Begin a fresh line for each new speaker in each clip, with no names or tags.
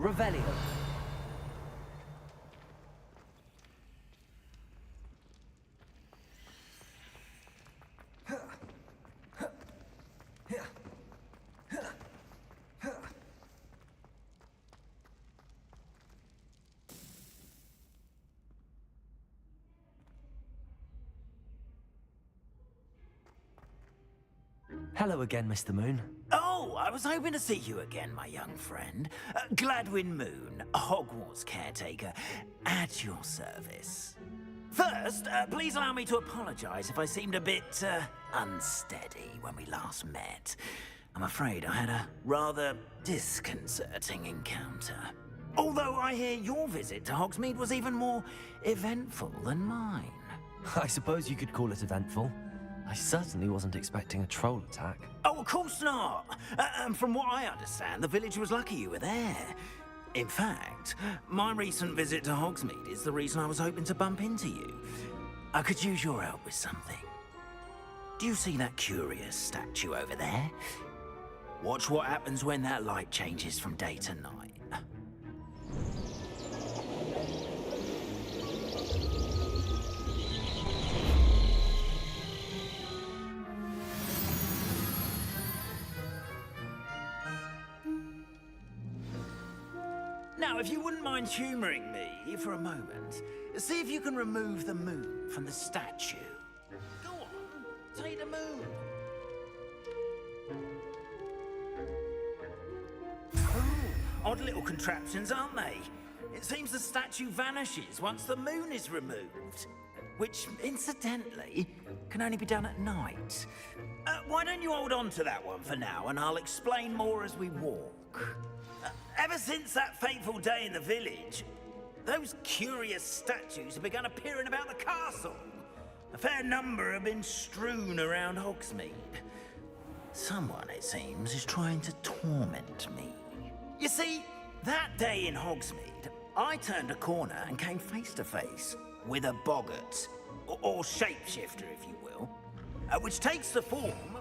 Revelio. Hello again, Mr. Moon.
Oh, I was hoping to see you again, my young friend. Gladwin Moon, Hogwarts caretaker, at your service. First, please allow me to apologize if I seemed a bit, unsteady when we last met. I'm afraid I had a rather disconcerting encounter. Although I hear your visit to Hogsmeade was even more eventful than mine.
I suppose you could call it eventful. I certainly wasn't expecting a troll attack.
Oh, of course not. And from what I understand, the village was lucky you were there. In fact, my recent visit to Hogsmeade is the reason I was hoping to bump into you. I could use your help with something. Do you see that curious statue over there? Watch what happens when that light changes from day to night. Now, if you wouldn't mind humoring me for a moment, see if you can remove the moon from the statue. Go on, take the moon. Oh, odd little contraptions, aren't they? It seems the statue vanishes once the moon is removed, which, incidentally, can only be done at night. Why don't you hold on to that one for now, and I'll explain more as we walk. Ever since that fateful day in the village, those curious statues have begun appearing about the castle. A fair number have been strewn around Hogsmeade. Someone, it seems, is trying to torment me. You see, that day in Hogsmeade, I turned a corner and came face to face with a boggart, or shapeshifter, if you will, which takes the form of...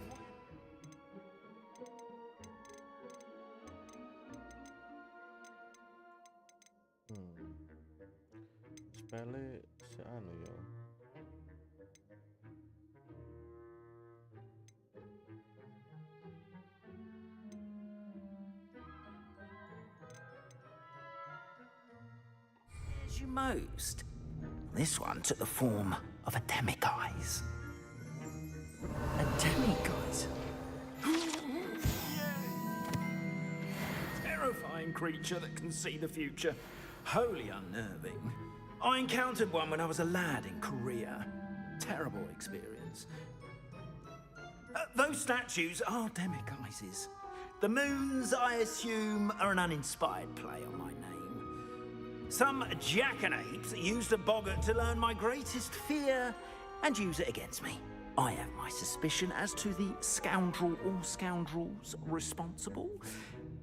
Sepele si anu ya.
As you most. This one took the form of a demiguise.
A demiguise?
Terrifying creature that can see the future. Wholly unnerving. I encountered one when I was a lad in Korea. Terrible experience. Those statues are demiguises. The moons, I assume, are an uninspired play on my name. Some jackanapes used a boggart to learn my greatest fear and use it against me. I have my suspicion as to the scoundrel or scoundrels responsible.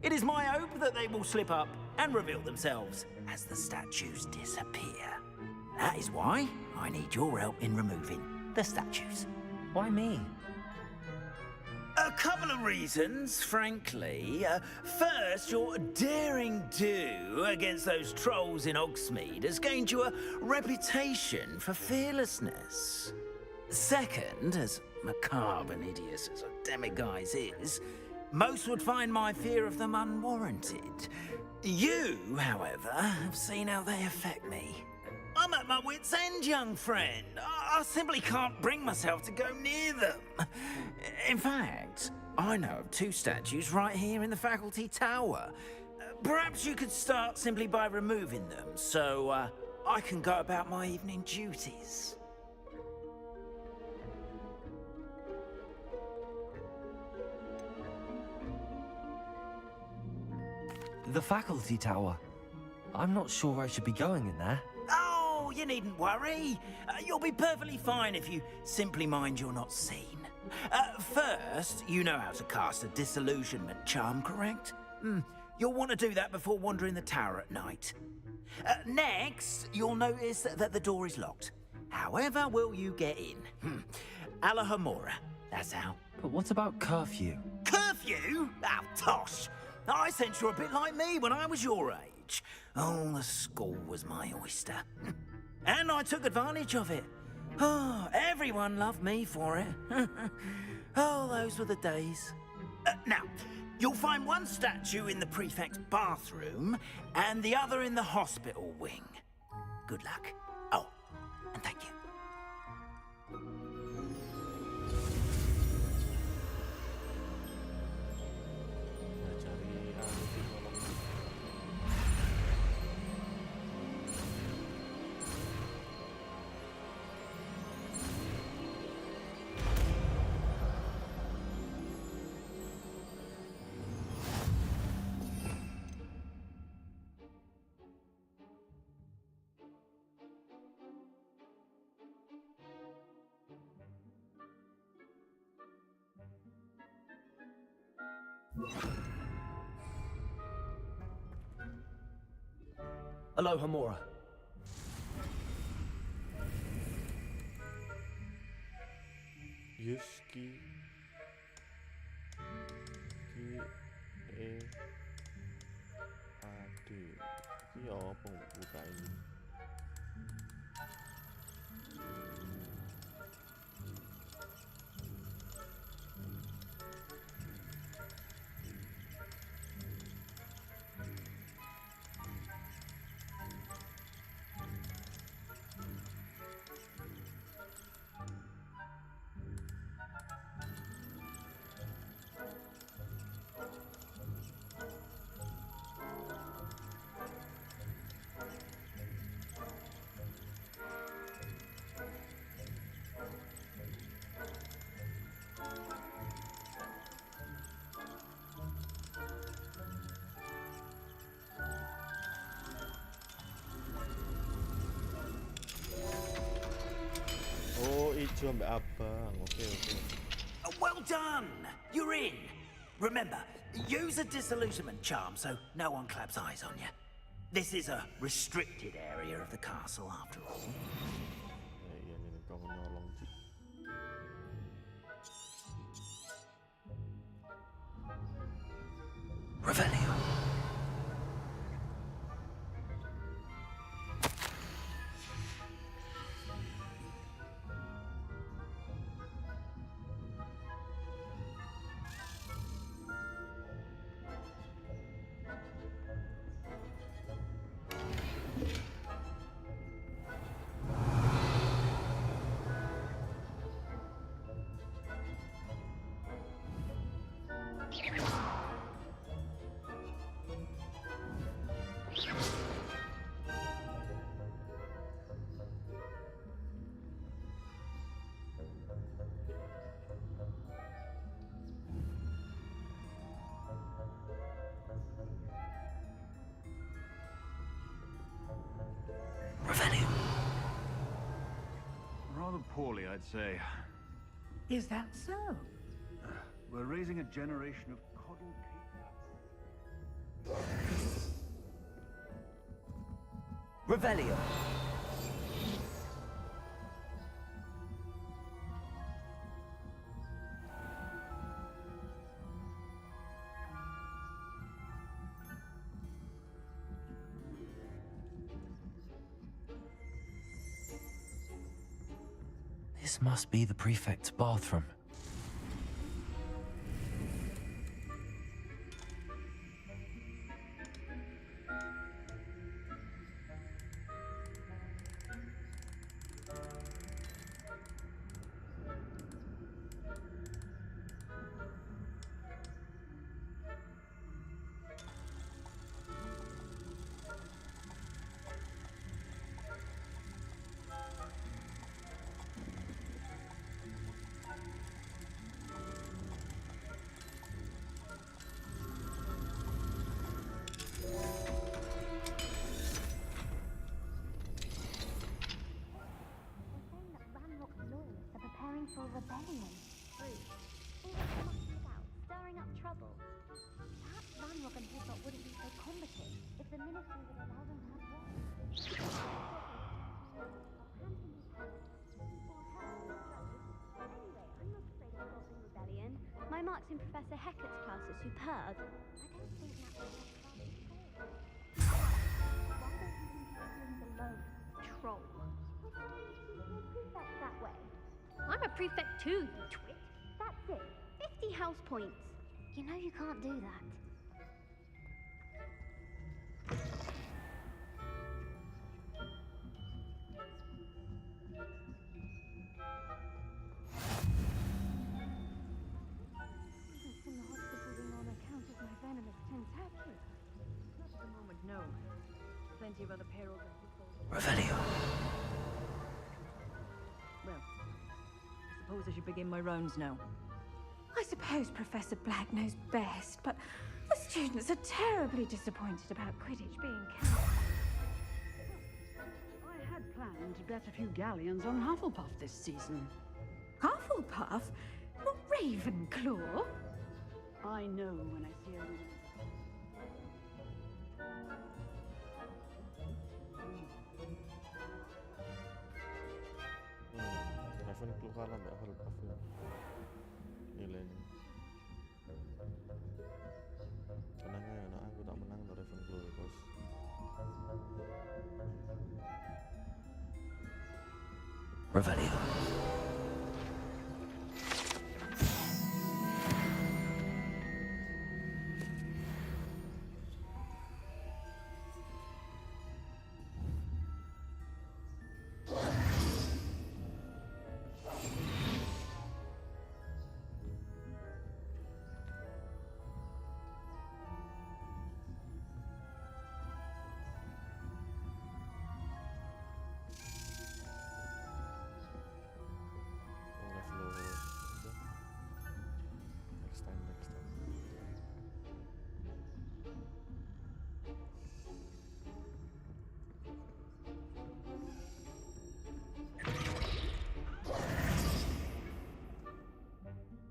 It is my hope that they will slip up and reveal themselves as the statues disappear. That is why I need your help in removing the statues.
Why me?
A couple of reasons, frankly. First, your daring do against those trolls in Hogsmeade has gained you a reputation for fearlessness. Second, as macabre and hideous as a demiguise is, most would find my fear of them unwarranted. You, however, have seen how they affect me. I'm at my wit's end, young friend. I simply can't bring myself to go near them. In fact, I know of two statues right here in the faculty tower. Perhaps you could start simply by removing them, so I can go about my evening duties.
The faculty tower. I'm not sure I should be going in there.
Oh, you needn't worry. You'll be perfectly fine if you simply mind you're not seen. First, you know how to cast a disillusionment charm, correct? You'll want to do that before wandering the tower at night. Next, you'll notice that the door is locked. However will you get in? Alahomora, that's how.
But what about curfew?
Curfew? Oh, tosh. I sense you're a bit like me when I was your age. Oh, the school was my oyster. And I took advantage of it. Oh, everyone loved me for it. Oh, those were the days. Now, you'll find one statue in the prefect's bathroom and the other in the hospital wing. Good luck. Oh, and thank you.
Saya cari ahli tolong.
Aloha, Mora.
Yuski Ki E Ade. Ini apa buka ini? Oh, hijau ambek abang. Oke.
Well done! You're in. Remember, use a disillusionment charm so no one claps eyes on you. This is a restricted area of the castle, after all.
Iya ini kau menolong Ci.
Revelio. Revelio.
Rather poorly, I'd say.
Is that so?
We're raising a generation of coddled people.
Revelio.
This must be the prefect's bathroom.
For rebellion. All mucking about, stirring up trouble. Perhaps Ranrock and Hilltop wouldn't be so combative if the ministry would allow them to have war. Anyway, I'm not afraid of stopping rebellion. My marks in Professor Hecat's class are superb. I don't think 2, you twit. That's it. 50 house points. You know you can't do that. From the hospital room on account of my venomous tentaculum.
Not at the moment, no. Plenty of other perils are before.
Revelio.
Well, I suppose I should begin my rounds now.
I suppose Professor Black knows best, but the students are terribly disappointed about Quidditch being cancelled.
I had planned to bet a few galleons on Hufflepuff this season.
Hufflepuff? Not Ravenclaw?
I know when I see a
Ravenclaw kalah mbak Hufflepuff ya. Nilainya. Tenang ya, anak aku tak menang tuh Ravenclaw ya, bos.
Revelio.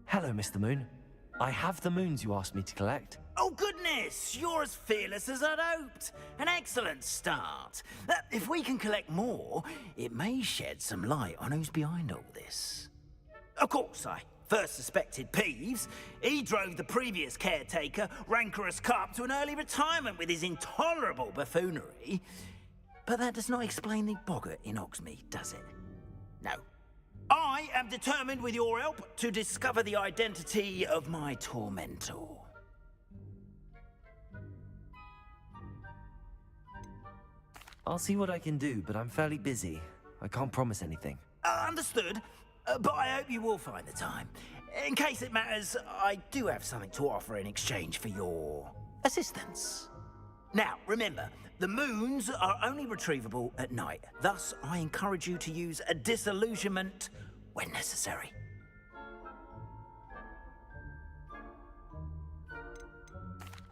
Hello, Mr. Moon. I have the moons you asked me to collect.
Oh, goodness! You're as fearless as I'd hoped. An excellent start. If we can collect more, it may shed some light on who's behind all this. Of course, I first suspected Peeves. He drove the previous caretaker, Rancorous Carp, to an early retirement with his intolerable buffoonery. But that does not explain the boggart in Hogsmeade, does it? No. I am determined, with your help, to discover the identity of my tormentor.
I'll see what I can do, but I'm fairly busy. I can't promise anything.
Understood, but I hope you will find the time. In case it matters, I do have something to offer in exchange for your assistance. Now, remember, the moons are only retrievable at night. Thus, I encourage you to use a disillusionment when necessary.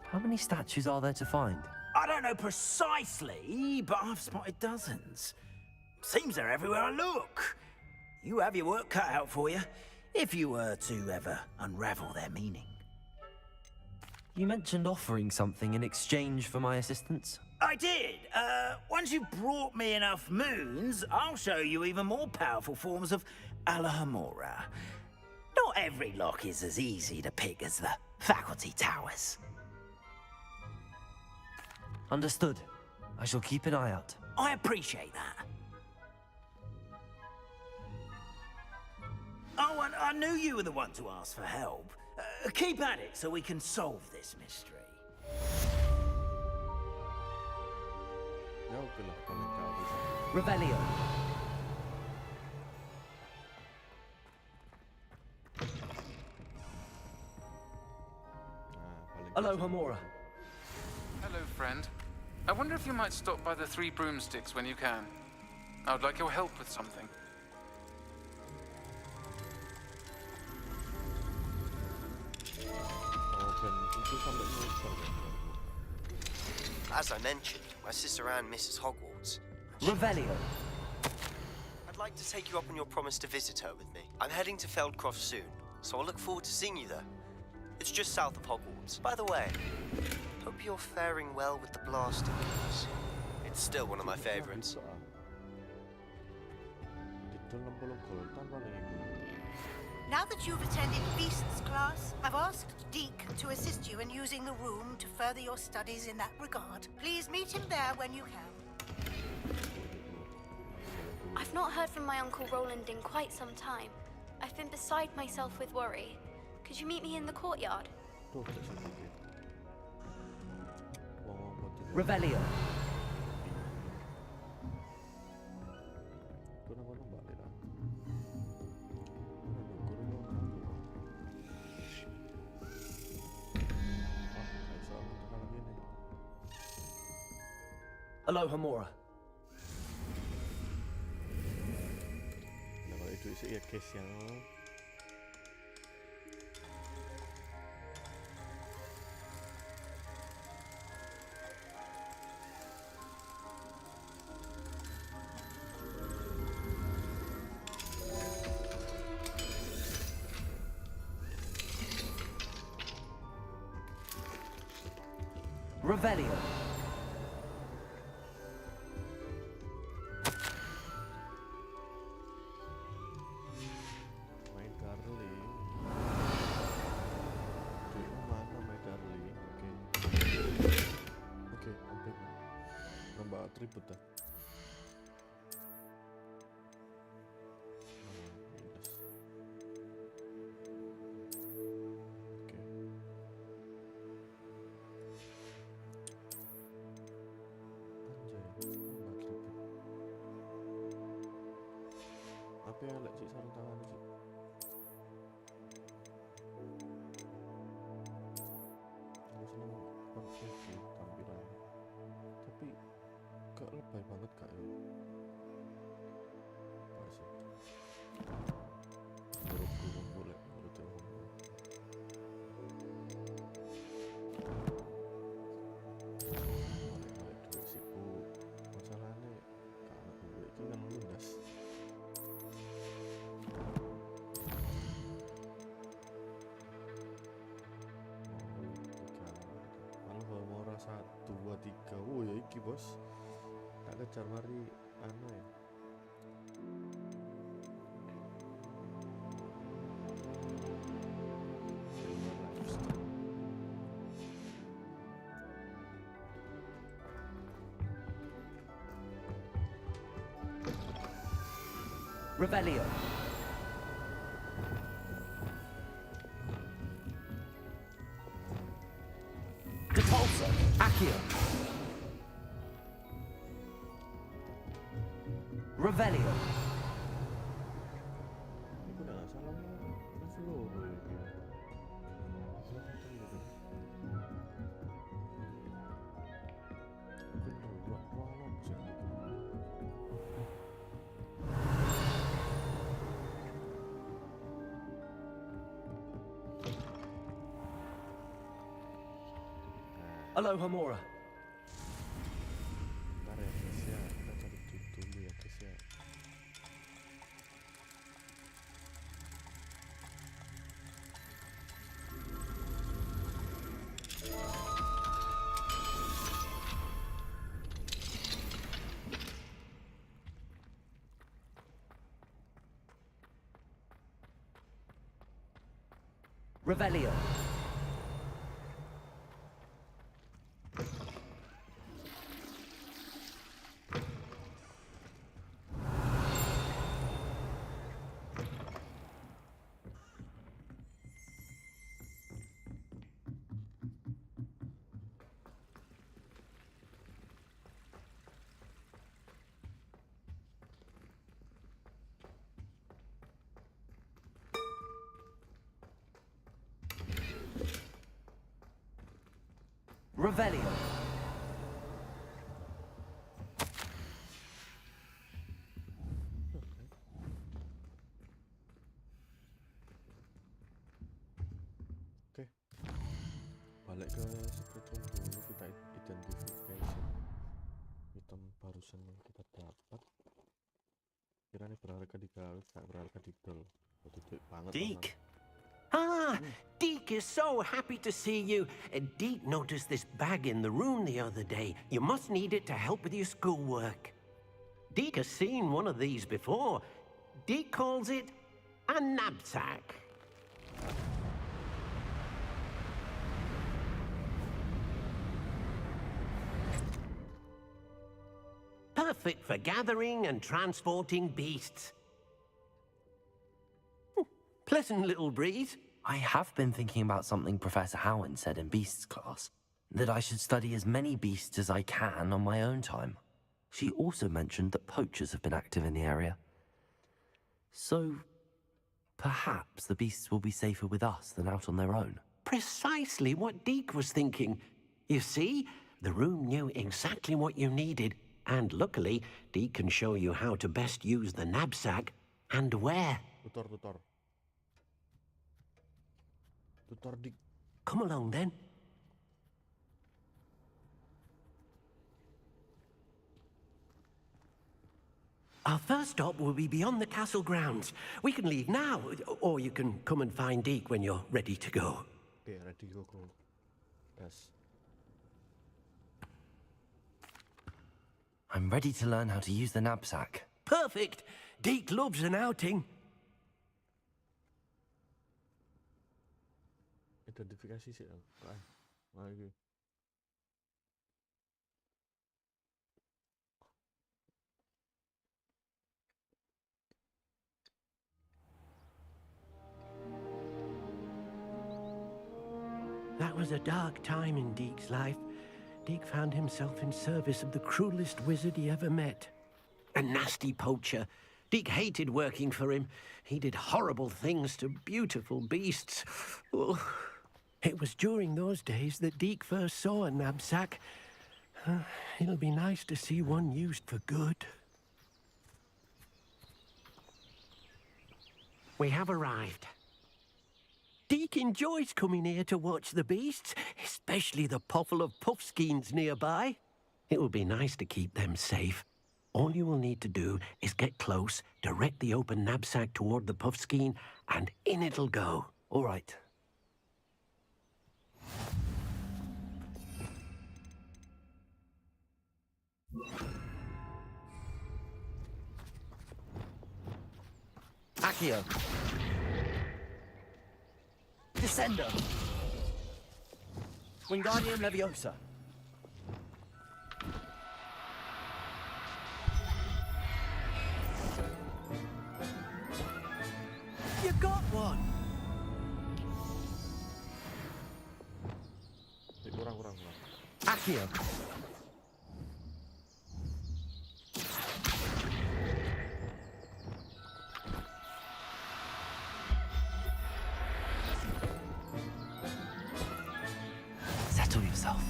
How many statues are there to find?
I don't know precisely, but I've spotted dozens. Seems they're everywhere I look. You have your work cut out for you, if you were to ever unravel their meaning.
You mentioned offering something in exchange for my assistance?
I did. Once you've brought me enough moons, I'll show you even more powerful forms of Alohomora. Not every lock is as easy to pick as the faculty towers.
Understood. I shall keep an eye out.
I appreciate that. Oh, and I knew you were the one to ask for help. Keep at it so we can solve this mystery.
Ya oke lah, paling kali.
Revelio. Alohomora.
Hello, friend. I wonder if you might stop by the Three Broomsticks when you can. I would like your help with something.
As I mentioned, my sister Anne misses Hogwarts.
Revelio.
I'd like to take you up on your promise to visit her with me. I'm heading to Feldcroft soon, so I'll look forward to seeing you there. It's just south of Hogwarts. By the way, hope you're faring well with the blasting course. It's still one of my favorites.
Now that you've attended Beast's class, I've asked Deke to assist you in using the room to further your studies in that regard. Please meet him there when you can.
I've not heard from my Uncle Roland in quite some time. I've been beside myself with worry. Could you meet me in the courtyard?
Tuh, di sini iki. Wong-wong putih.
Revelio.
Kono-kono balik lah. Kono-kono. Nggak bisa tekan lagi nih.
Aloha Mora.
Nah, kalau itu isi ya guys yang
Revelio.
My darling. Di mana my darling? Oke, mampir. Nambah atribut dah. Yes. Oke. Anjay, nambah atribut. Apa ya lek sik sarung tangan sih? Aku seneng banget sih tampilan, tapi gak lebay banget kak ya. Apa sih? Buruk-buruk boleh menurut aku. Balik-balik duit sih bu. Masalahnya karena duit ini kan lunas. Kalau mau rasa 2, 3, oh ya iki bos, tak kejar mari anu ya.
Revelio. Depulso. Accio. Revelio.
Aku udah gak salah flow ya iki.
Aloha Mora.
Bentar ya guys ya, kita cari duit dulu ya guys ya.
Revelio. Revelio.
Oke, balik ke secret room dulu, kita identification item barusan yang kita dapat. Kira ini berharga di gawe, gak berharga di dol. Betul banget.
Deke. Ah, Deke is so happy to see you. Deke noticed this bag in the room the other day. You must need it to help with your schoolwork. Deke has seen one of these before. Deke calls it a knapsack. Perfect for gathering and transporting beasts. Pleasant little breeze.
I have been thinking about something Professor Howard said in Beasts class, that I should study as many beasts as I can on my own time. She also mentioned that poachers have been active in the area. So, perhaps the beasts will be safer with us than out on their own.
Precisely what Deke was thinking. You see, the room knew exactly what you needed, and luckily, Deke can show you how to best use the knapsack and where.
Tutor. Tutor Deke.
Come along then. Our first stop will be beyond the castle grounds. We can leave now, or you can come and find Deke when you're ready to go.
Okay, ready go. Yes.
I'm ready to learn how to use the knapsack.
Perfect! Deke loves an outing.
Identifikasi sih, lagi.
That was a dark time in Deke's life. Deke found himself in service of the cruelest wizard he ever met. A nasty poacher. Deke hated working for him. He did horrible things to beautiful beasts. Oh. It was during those days that Deke first saw a knapsack. It'll be nice to see one used for good. We have arrived. Deke enjoys coming here to watch the beasts, especially the potful of puffskeins nearby. It will be nice to keep them safe. All you will need to do is get close, direct the open knapsack toward the puffskein, and in it'll go.
All right. Accio. Descender. Wingardium Leviosa.
You got one!
Kurang.
Accio.
Settle yourself.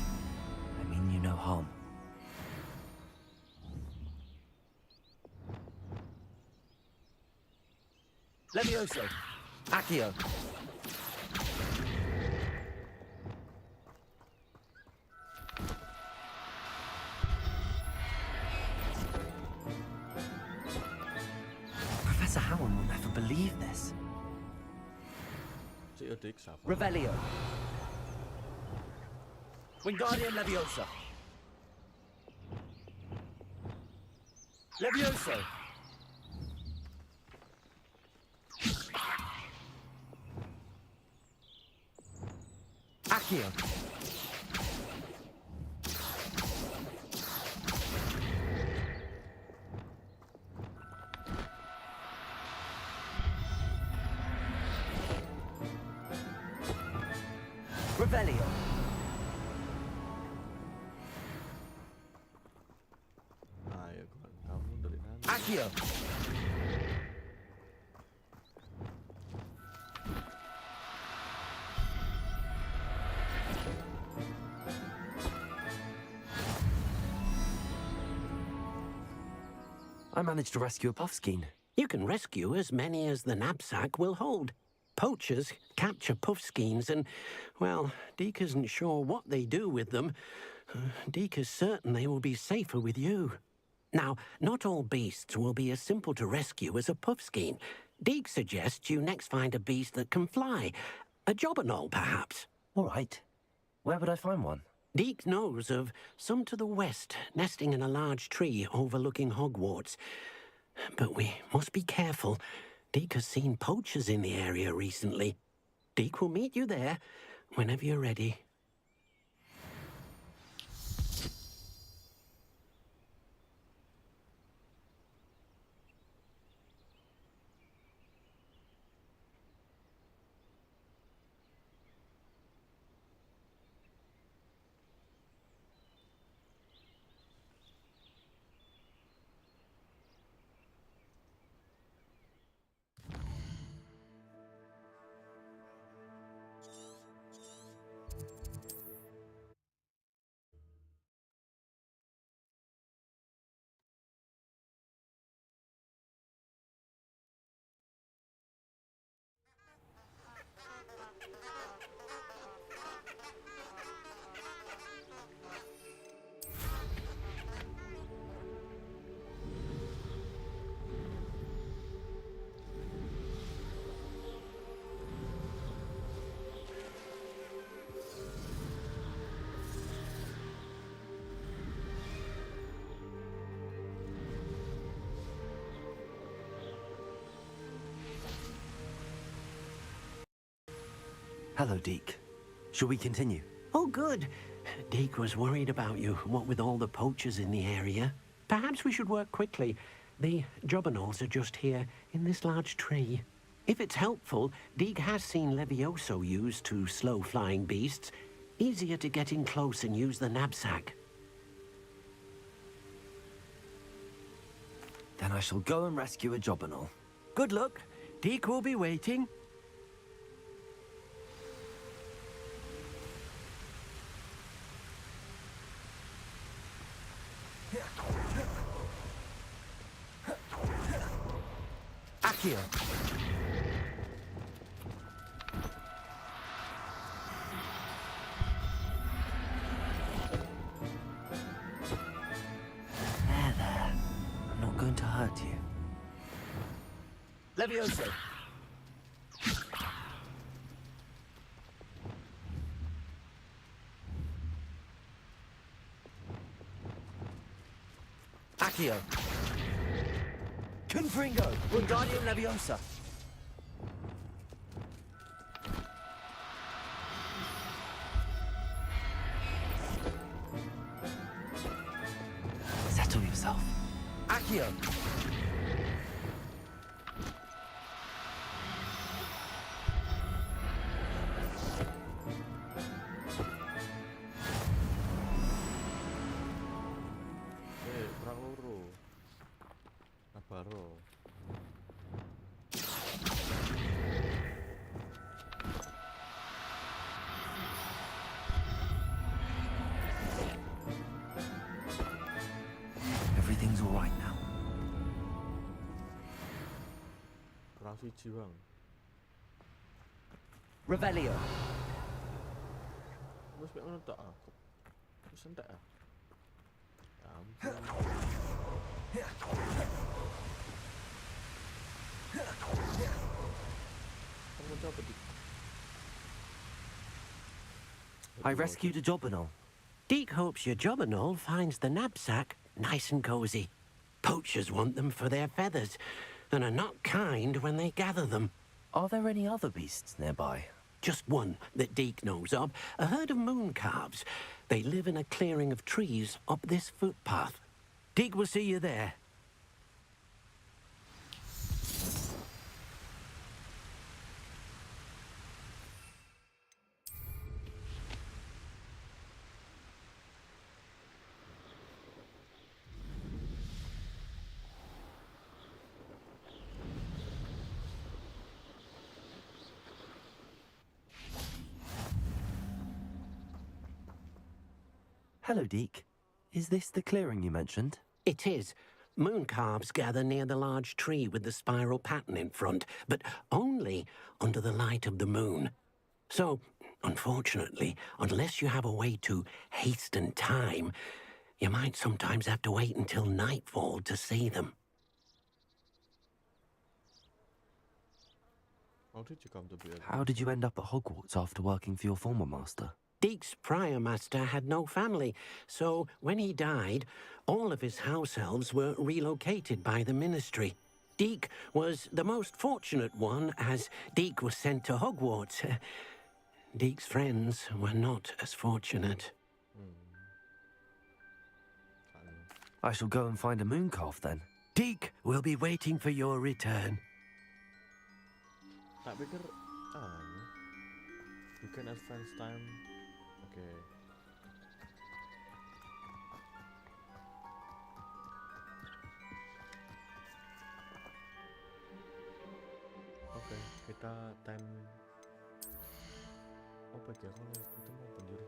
I mean you no harm. Levioso. Accio. Professor Howard will never believe this. Revelio. Wingardium Leviosa. Levioso. Accio. Revelio.
Ayo, kamu dari mana?
Accio.
I managed to rescue a puffskein.
You can rescue as many as the knapsack will hold. Poachers capture puffskeins and, well, Deke isn't sure what they do with them. Deke is certain they will be safer with you. Now, not all beasts will be as simple to rescue as a puffskein. Deke suggests you next find a beast that can fly. A jobberknoll, perhaps.
All right. Where would I find one?
Deke knows of some to the west, nesting in a large tree overlooking Hogwarts. But we must be careful. Deke has seen poachers in the area recently. Deke will meet you there whenever you're ready.
Hello, Deke. Shall we continue?
Oh, good. Deke was worried about you, what with all the poachers in the area. Perhaps we should work quickly. The jobberknolls are just here, in this large tree. If it's helpful, Deke has seen Levioso used to slow flying beasts. Easier to get in close and use the knapsack.
Then I shall go and rescue a jobberknoll.
Good luck. Deke will be waiting.
Accio! There. I'm not going to hurt you. Levioso! Accio! Confringo! Wingardium Leviosa! Settle yourself. Accio!
Kurang loro. Nabaro.
Everything's all right now.
Kurang siji, Bang.
Revelio.
Wes mek ngono tok ah. Wes entek ah. Ya ampun. Kamu coba di.
I rescued a jobberknoll.
Deke hopes your jobberknoll finds the knapsack nice and cozy. Poachers want them for their feathers, and are not kind when they gather them.
Are there any other beasts nearby?
Just one that Deke knows of, a herd of moon calves. They live in a clearing of trees up this footpath. Deke will see you there.
Hello, Deke. Is this the clearing you mentioned?
It is. Moon calves gather near the large tree with the spiral pattern in front, but only under the light of the moon. So, unfortunately, unless you have a way to hasten time, you might sometimes have to wait until nightfall to see them.
How did you come to be a...
How did you end up at Hogwarts after working for your former master?
Deke's prior master had no family, so when he died, all of his house elves were relocated by the ministry. Deke was the most fortunate one, as Deke was sent to Hogwarts. Deke's friends were not as fortunate.
I shall go and find a moon calf then.
Deke will be waiting for your return.
Tak pikir, you can advance time. Oke. Oke, kita time. Apa ya kalau itu mau banjir?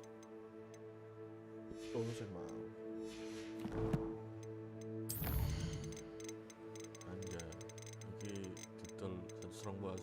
Oh, saya mau. Anjay, ini titel serong bolo.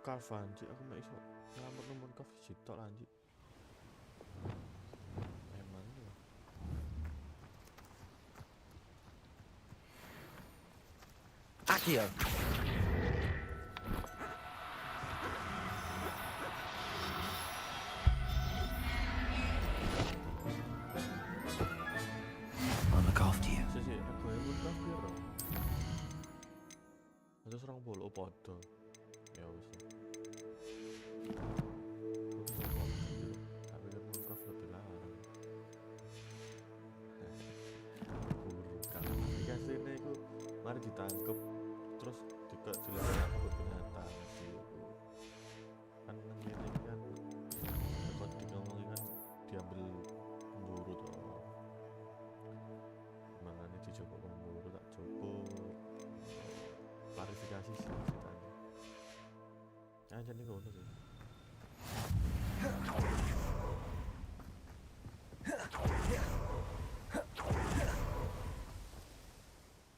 Mooncalf anjir, aku mek iso nyelametno Mooncalf sitok lah anjir. Emang ya.
Accio. I'll look after you.
Sik, aku ya Mooncalf piro? 120 padha. Ya wis. Tapi kan Mooncalf lebih larang. Burukan. Aplikasinya itu mari ditangkep terus dijelaskan kebun binatang sih. Kan ini kan kalau ngomongin kan diambil pemburu tuh. Makanya dicoba pemburu tak coba klarifikasi sih ceritanya. Nah, jadi ngono sih.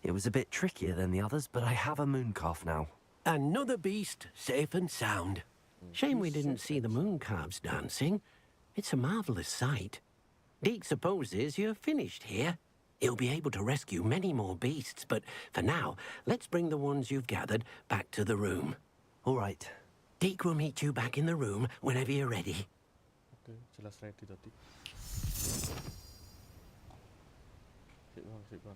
It was a bit trickier than the others, but I have a mooncalf now.
Another beast, safe and sound. Shame we didn't see the mooncalves dancing. It's a marvellous sight. Deke supposes you're finished here. He'll be able to rescue many more beasts, but for now, let's bring the ones you've gathered back to the room.
All right.
Deke will meet you back in the room whenever you're ready.
Oke, jelas ready tadi. Sip bang.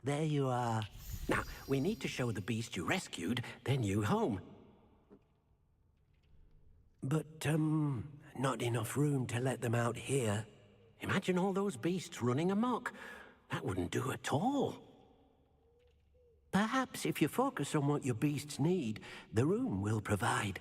There you are. Now, we need to show the beast you rescued their new home. But, not enough room to let them out here. Imagine all those beasts running amok. That wouldn't do at all. Perhaps if you focus on what your beasts need, the room will provide.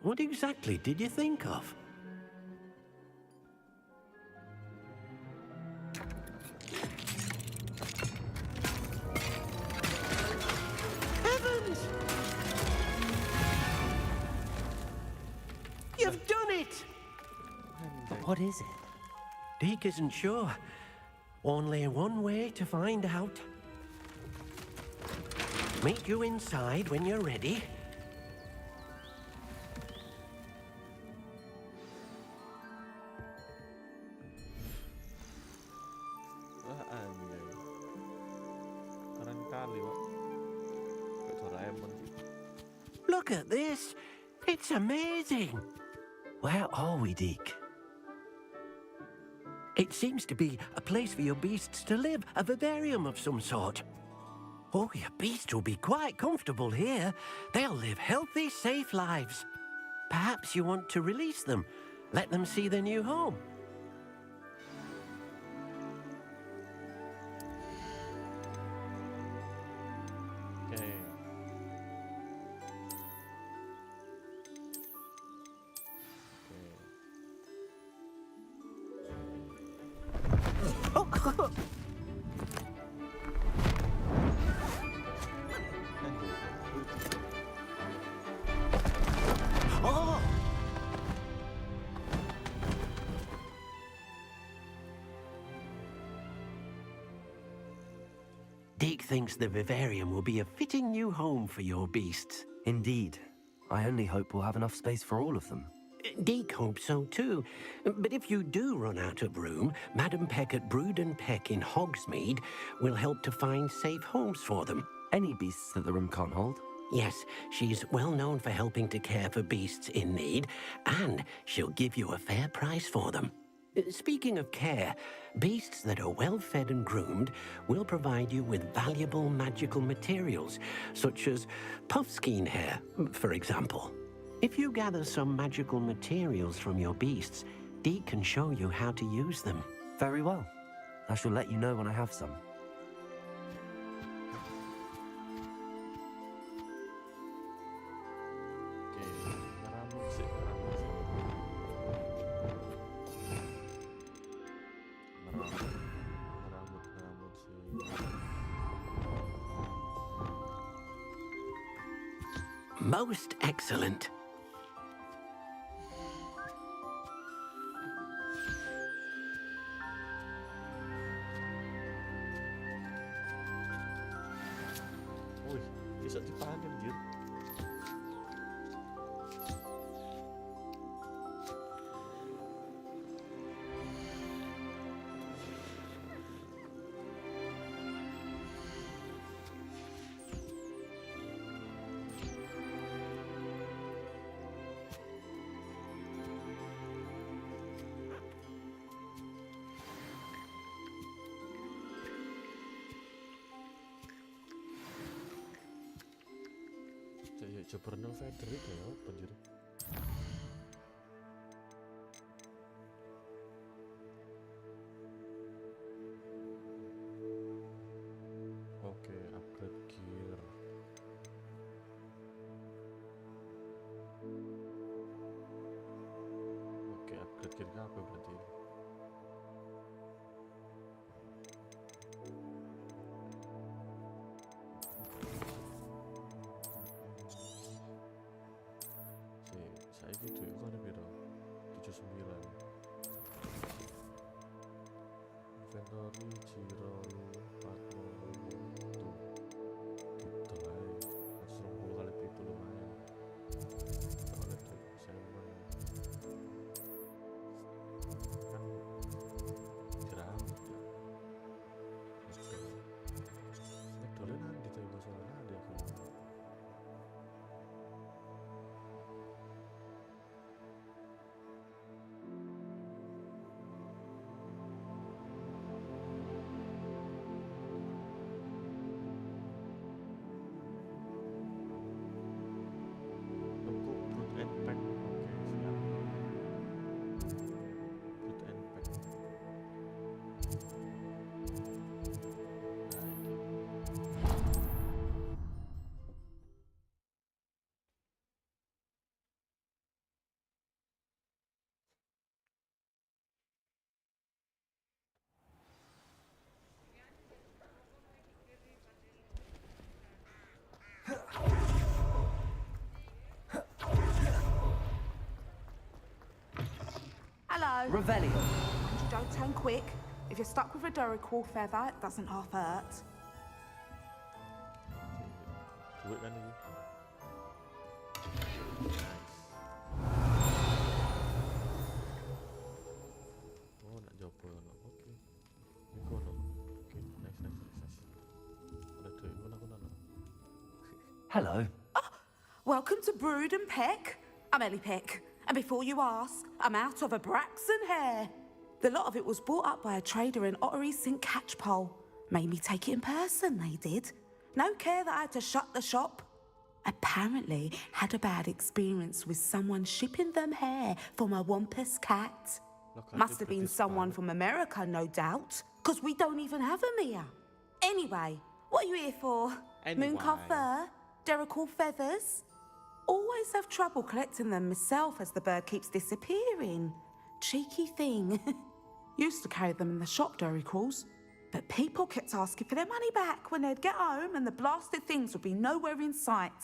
What exactly did you think of? Heavens! You've done it!
But what is it?
Deke isn't sure. Only one way to find out. Meet you inside when you're ready. Look at this. It's amazing.
Where are we, Deke?
It seems to be a place for your beasts to live, a vivarium of some sort. Oh, your beasts will be quite comfortable here. They'll live healthy, safe lives. Perhaps you want to release them, let them see their new home. Deke thinks the vivarium will be a fitting new home for your beasts.
Indeed. I only hope we'll have enough space for all of them.
Deke hopes so too. But if you do run out of room, Madam Peck at Brood and Peck in Hogsmeade will help to find safe homes for them.
Any beasts that the room can't hold?
Yes, she's well known for helping to care for beasts in need, and she'll give you a fair price for them. Speaking of care, beasts that are well fed and groomed will provide you with valuable magical materials, such as puffskein hair, for example. If you gather some magical materials from your beasts, Deke can show you how to use them.
Very well. I shall let you know when I have some.
Most excellent.
Wih, bisa dipanen dia. Kayak Jabernal Frederick ya, apa jadi? Oke, upgrade gear. Oke, upgrade gear apa berarti? Saya gitu ya, kan beda 79 inventory zero 40 tuh gitu aja, 10 kali itu lumayan. Soalnya tuh saya kan jerawat ya. Oke, ini dulu nanti tuh masalahnya ada kayak
Hello.
Revelio.
And you don't turn quick. If you're stuck with a Duracell feather, it doesn't half hurt.
duit kan ini. Oh, nak jawab no. Oke. Ini kono. Oke, nice. Ada duit mana aku nana.
Hello.
Welcome to Brood and Peck. I'm Ellie Peck. And before you ask, I'm out of a Braxton hair. The lot of it was bought up by a trader in Ottery St. Catchpole. Made me take it in person, they did. No care that I had to shut the shop. Apparently had a bad experience with someone shipping them hair for my Wampus cat. Must have been someone from America, no doubt, because we don't even have them here. Anyway, what are you here for? Mooncar fur? Derrickle feathers? Always have trouble collecting them myself as the bird keeps disappearing. Cheeky thing. Used to carry them in the shop, Derricles. But people kept asking for their money back when they'd get home and the blasted things would be nowhere in sight.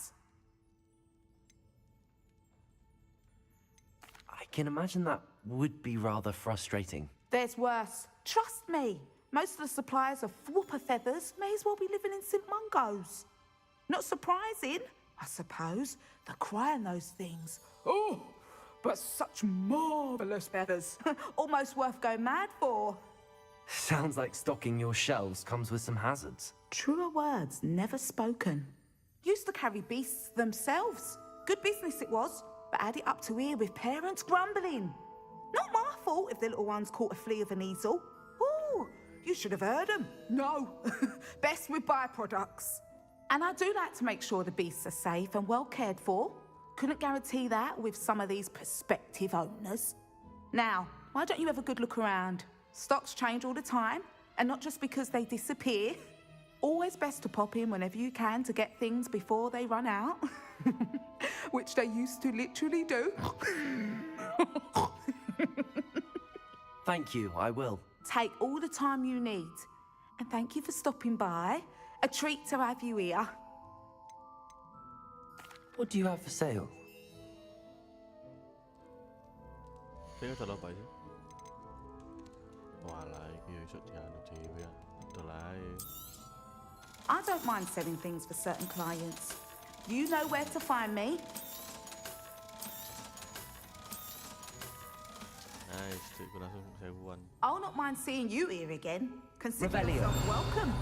I can imagine that would be rather frustrating.
There's worse. Trust me. Most of the suppliers of whooper feathers may as well be living in St. Mungo's. Not surprising, I suppose, the cry on those things. Oh, but such marvellous feathers. Almost worth going mad for.
Sounds like stocking your shelves comes with some hazards.
Truer words never spoken. Used to carry beasts themselves. Good business it was, but add it up to here with parents grumbling. Not my fault if the little ones caught a flea of an easel. Ooh, you should have heard them. No, best with byproducts. And I do like to make sure the beasts are safe and well cared for. Couldn't guarantee that with some of these prospective owners. Now, why don't you have a good look around? Stocks change all the time, and not just because they disappear. Always best to pop in whenever you can to get things before they run out. Which they used to literally do.
Thank you, I will.
Take all the time you need. And thank you for stopping by. A treat to have you here.
What do you have for sale?
Saya nggak salah apa aja. Walah, iki ya iso dianu dhewe ya. Dol ae.
I don't mind selling things for certain clients. You know where to find me.
Nice, cikgu langsung sewuan.
I'll not mind seeing you here again. Consider
Rebellion.
yourself welcome.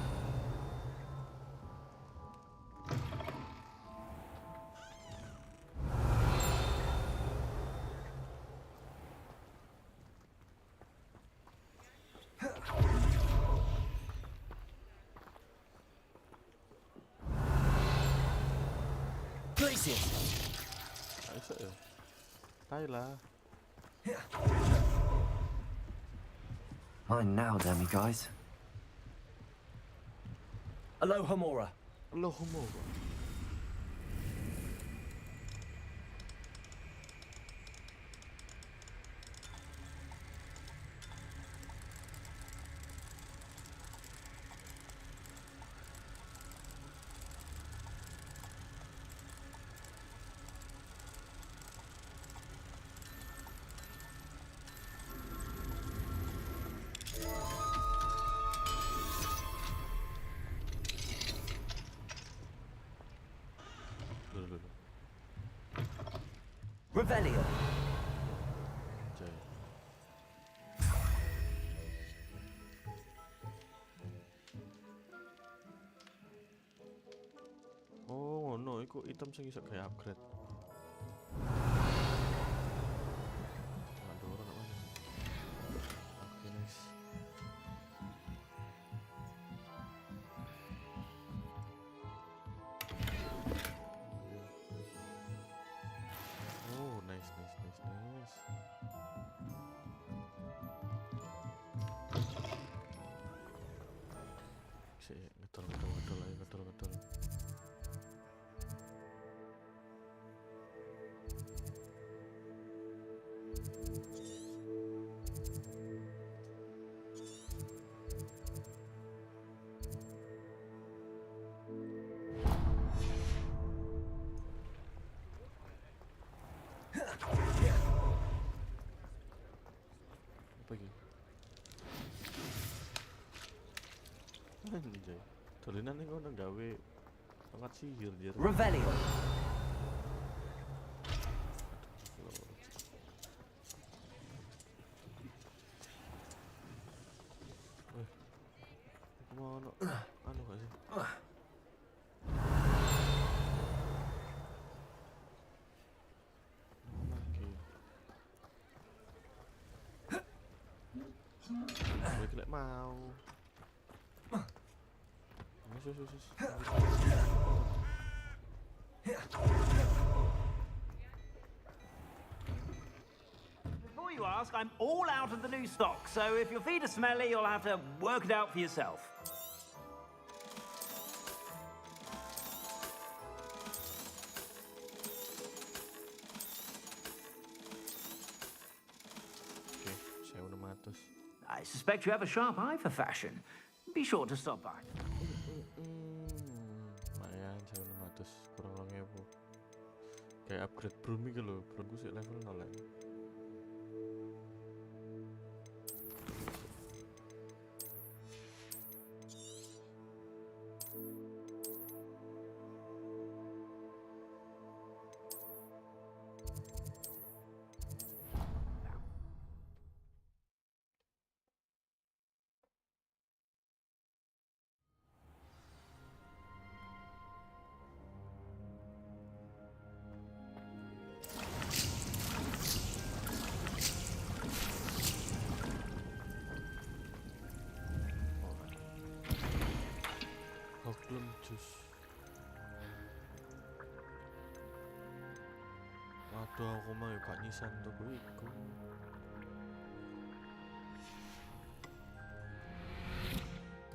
Places.
Iso ya. Tai lah.
Mine now, damn you guys. Aloha Mora.
Aloha Mora.
Revelio.
Oh, no, iku item sing iso gawe upgrade. Aduh, ora mana. Oke, nice. Oh, nice. Sik, ngetol ayo. Apa iki? Anjay. Dolinan ning ngono gawe tongkat sihir jer.
Revelio.
Ngono. Anu gak sih? Oke. Gue mau. Sus.
Before you ask, I'm all out of the new stock, so if your feet are smelly, you'll have to work it out for yourself.
Oke, 1600.
I suspect you have a sharp eye for fashion. Be sure to stop by.
Lumayan 1600 kurang 2000. Kayak upgrade broom iki lho, broomku sik level 0 ya. Hoglum jus. Waduh, aku mau gak nisan toko iku.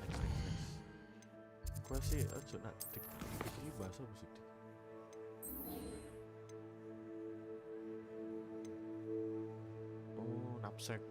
Next. Gua sih aja nak dik iki bahasa apa sih dik? Oh, knapsack.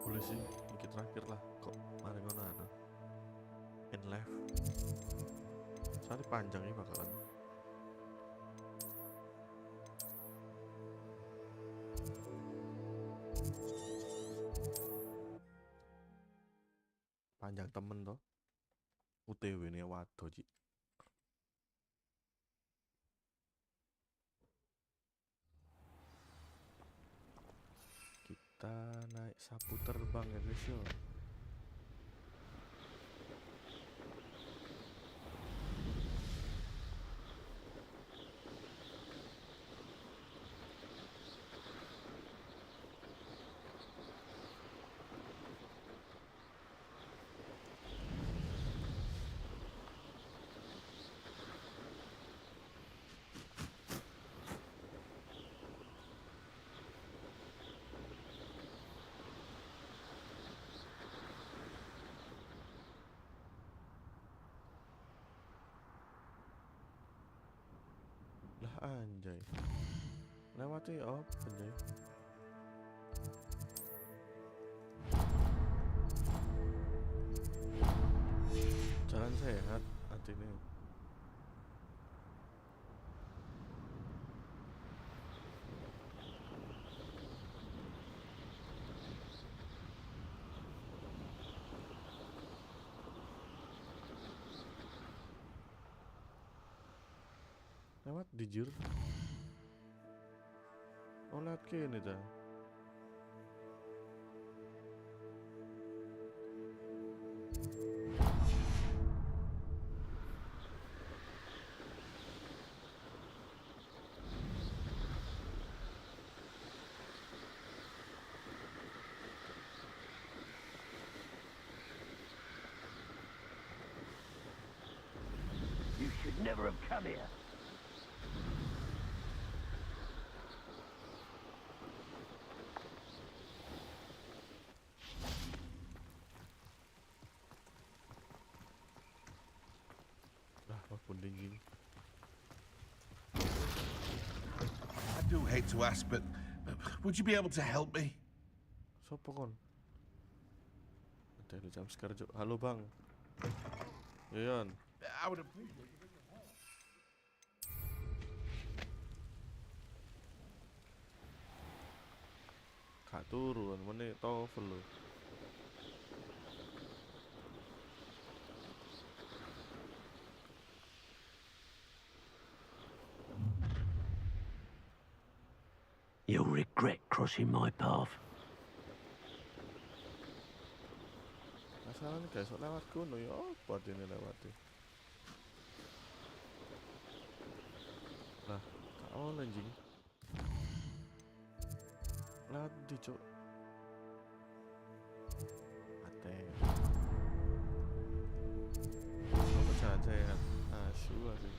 boleh sih, iki terakhir lah kok mari ngono anu. In life. Soalnya panjang ini bakalan. Panjang temen toh. UTW nih waduh Ci. Kita naik sapu terbang ya guys yo. Lah anjay. Lewati apa anjay? Jalan sehat artinya. Lewat dijur. Oh lewat kene ta.
You should never have come here.
I do hate to ask, but would you be able to help me?
Sopo kon? Ada jam scare Cuk. Halo Bang. Yon.
I would appreciate it.
Gak turun, meneh TOEFL lho.
You'll regret crossing my path.
Masalahnya guys, lewat kuno ya apa ini lewati. Lah, gak oleh anjing. Lewat di Cuk. Ate. Apa jalan sehat? Asu sih.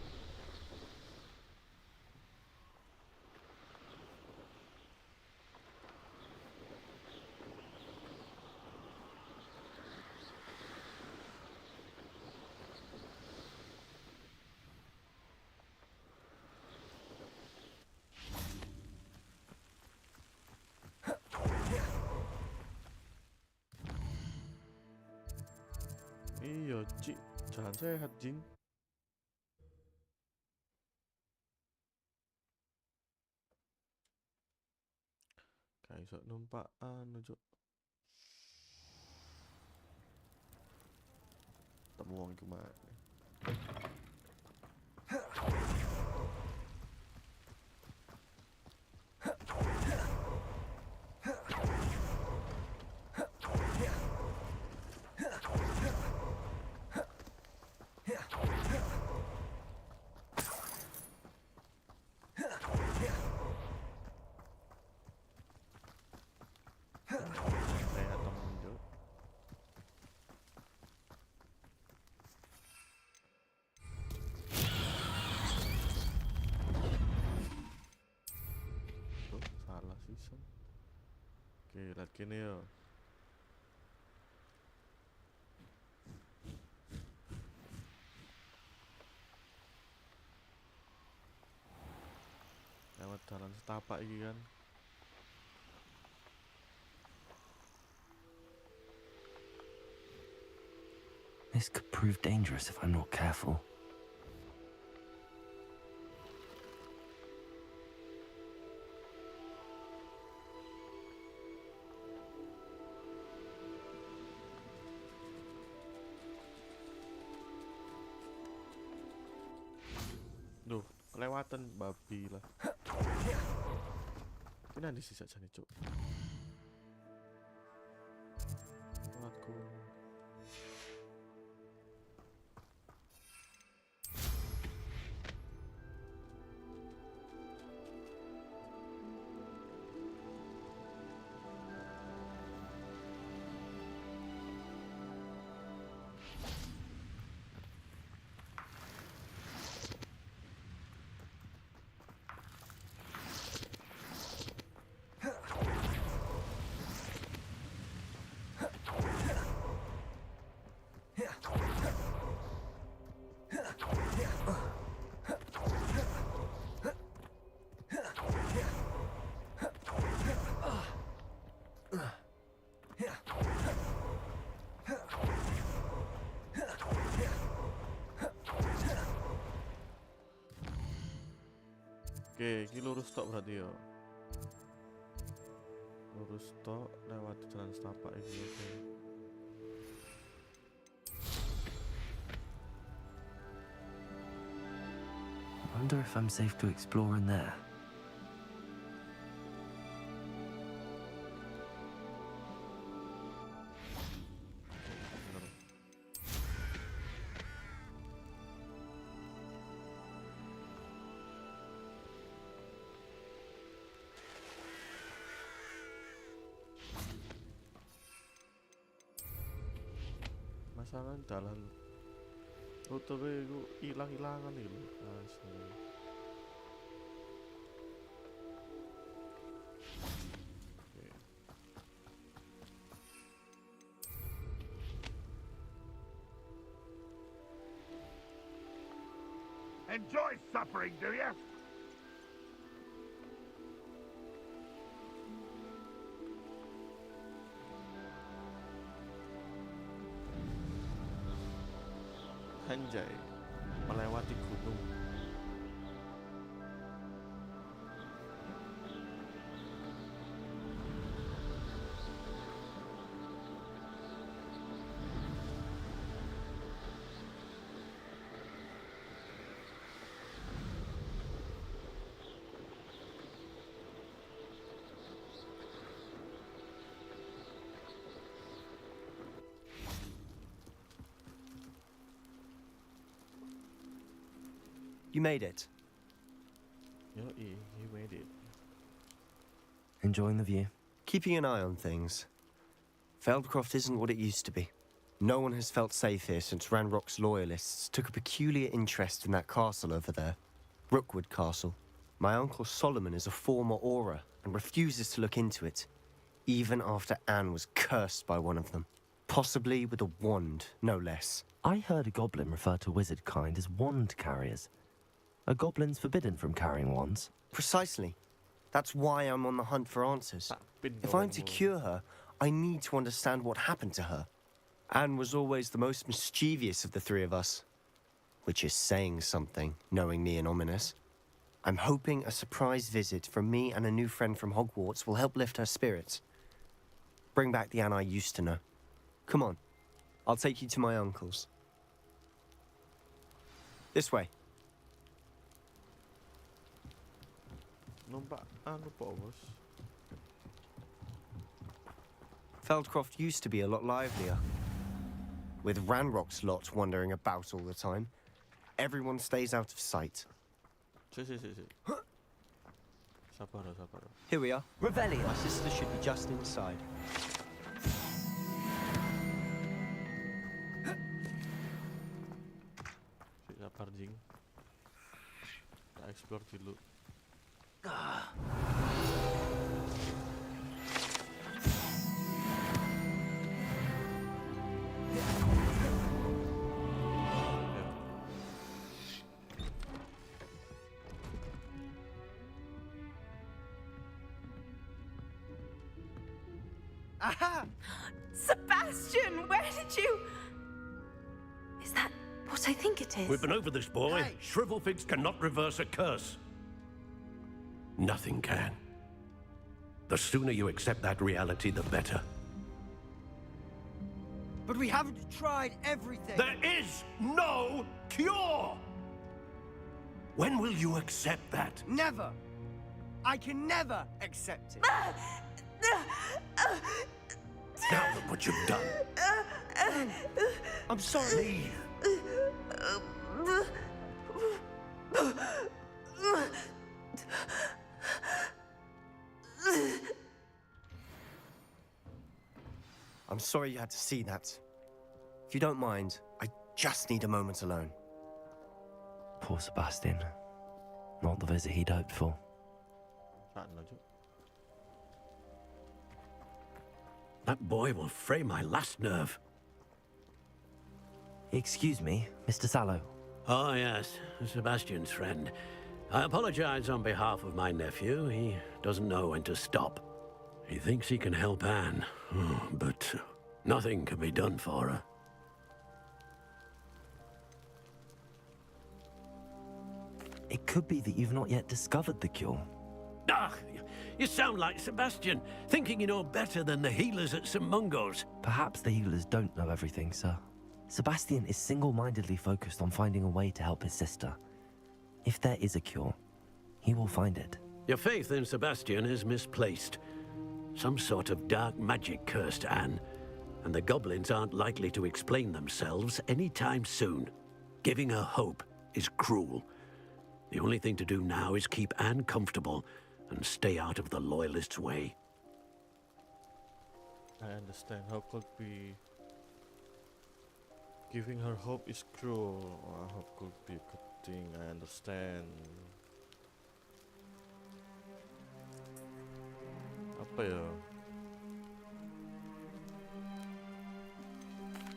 Iya, Cik, jalan sehat, Jing. Kayak iso numpak anu, Cuk. Temu wong iku mana? Oke, lihat kini ya. Lewat jalan setapak ini kan.
This could prove dangerous if I'm not careful.
Duh, kelewatan babi lah. Ini ada sisa nih, Cuk. Aku Oke, ini lurus tok berarti ya. Lurus tok lewat jalan setapak ini. Oke.
I wonder if I'm safe to explore in there.
Masalah dalan rute itu hilang-hilangan itu asli. Oke.
Enjoy suffering, do you?
Anjay, melewati gunung.
You made it.
He made it.
Enjoying the view?
Keeping an eye on things. Feldcroft isn't what it used to be. No one has felt safe here since Ranrock's loyalists took a peculiar interest in that castle over there. Rookwood Castle. My uncle Solomon is a former Auror and refuses to look into it, even after Anne was cursed by one of them. Possibly with a wand, no less.
I heard a goblin refer to wizard kind as wand carriers. Are goblins forbidden from carrying wands?
Precisely. That's why I'm on the hunt for answers. If I'm to cure her, I need to understand what happened to her. Anne was always the most mischievous of the three of us. Which is saying something, knowing me and ominous. I'm hoping a surprise visit from me and a new friend from Hogwarts will help lift her spirits. Bring back the Anne I used to know. Come on, I'll take you to my uncle's. This way.
Numpak anu po, bos.
Feldcroft used to be a lot livelier. With Ranrock's lot wandering about all the time, everyone stays out of sight.
Sabar.
Here we are. Revelio. My sister should be just inside.
Sabar, Jing. Kita explore dulu.
Aha! Sebastian, where did you...
what I think it is.
We've been over this, boy. Shrivelfigs cannot reverse a curse. Nothing can. The sooner you accept that reality, the better.
But we haven't tried everything.
There is no cure! When will you accept that?
Never. I can never accept it.
Now look what you've done.
I'm sorry.
I'm sorry you had to see that. If you don't mind, I just need a moment alone.
Poor Sebastian. Not the visit he'd hoped for.
That boy will fray my last nerve.
Excuse me, Mr. Sallow.
Oh, yes, Sebastian's friend. I apologize on behalf of my nephew. He doesn't know when to stop. He thinks he can help Anne, but nothing can be done for her.
It could be that you've not yet discovered the cure.
Ah, you sound like Sebastian, thinking you know better than the healers at St. Mungo's.
Perhaps the healers don't know everything, sir. Sebastian is single-mindedly focused on finding a way to help his sister. If there is a cure, he will find it.
Your faith in Sebastian is misplaced. Some sort of dark magic cursed Anne, and the goblins aren't likely to explain themselves anytime soon. Giving her hope is cruel. The only thing to do now is keep Anne comfortable and stay out of the Loyalists' way.
I understand. How could be giving her hope is cruel? Hope could be a good thing. I understand. Apa ya?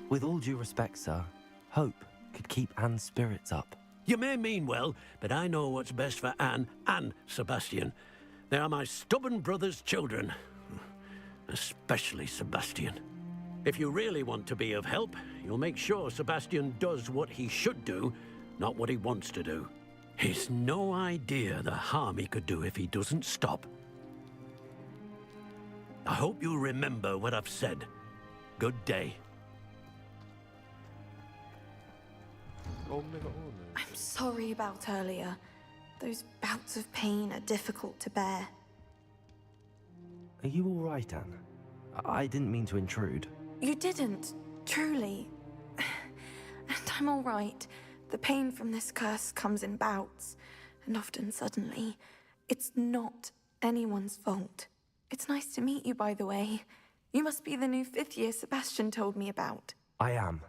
With all due respect, sir, hope could keep Anne's spirits up.
You may mean well, but I know what's best for Anne and Sebastian. They are my stubborn brother's children. Especially Sebastian. If you really want to be of help, you'll make sure Sebastian does what he should do, not what he wants to do. He's no idea the harm he could do if he doesn't stop. I hope you remember what I've said. Good day.
I'm sorry about earlier. Those bouts of pain are difficult to bear.
Are you all right, Anne? I didn't mean to intrude.
You didn't, truly. And I'm all right. The pain from this curse comes in bouts, and often suddenly. It's not anyone's fault. It's nice to meet you, by the way. You must be the new 5th year Sebastian told me about.
I am.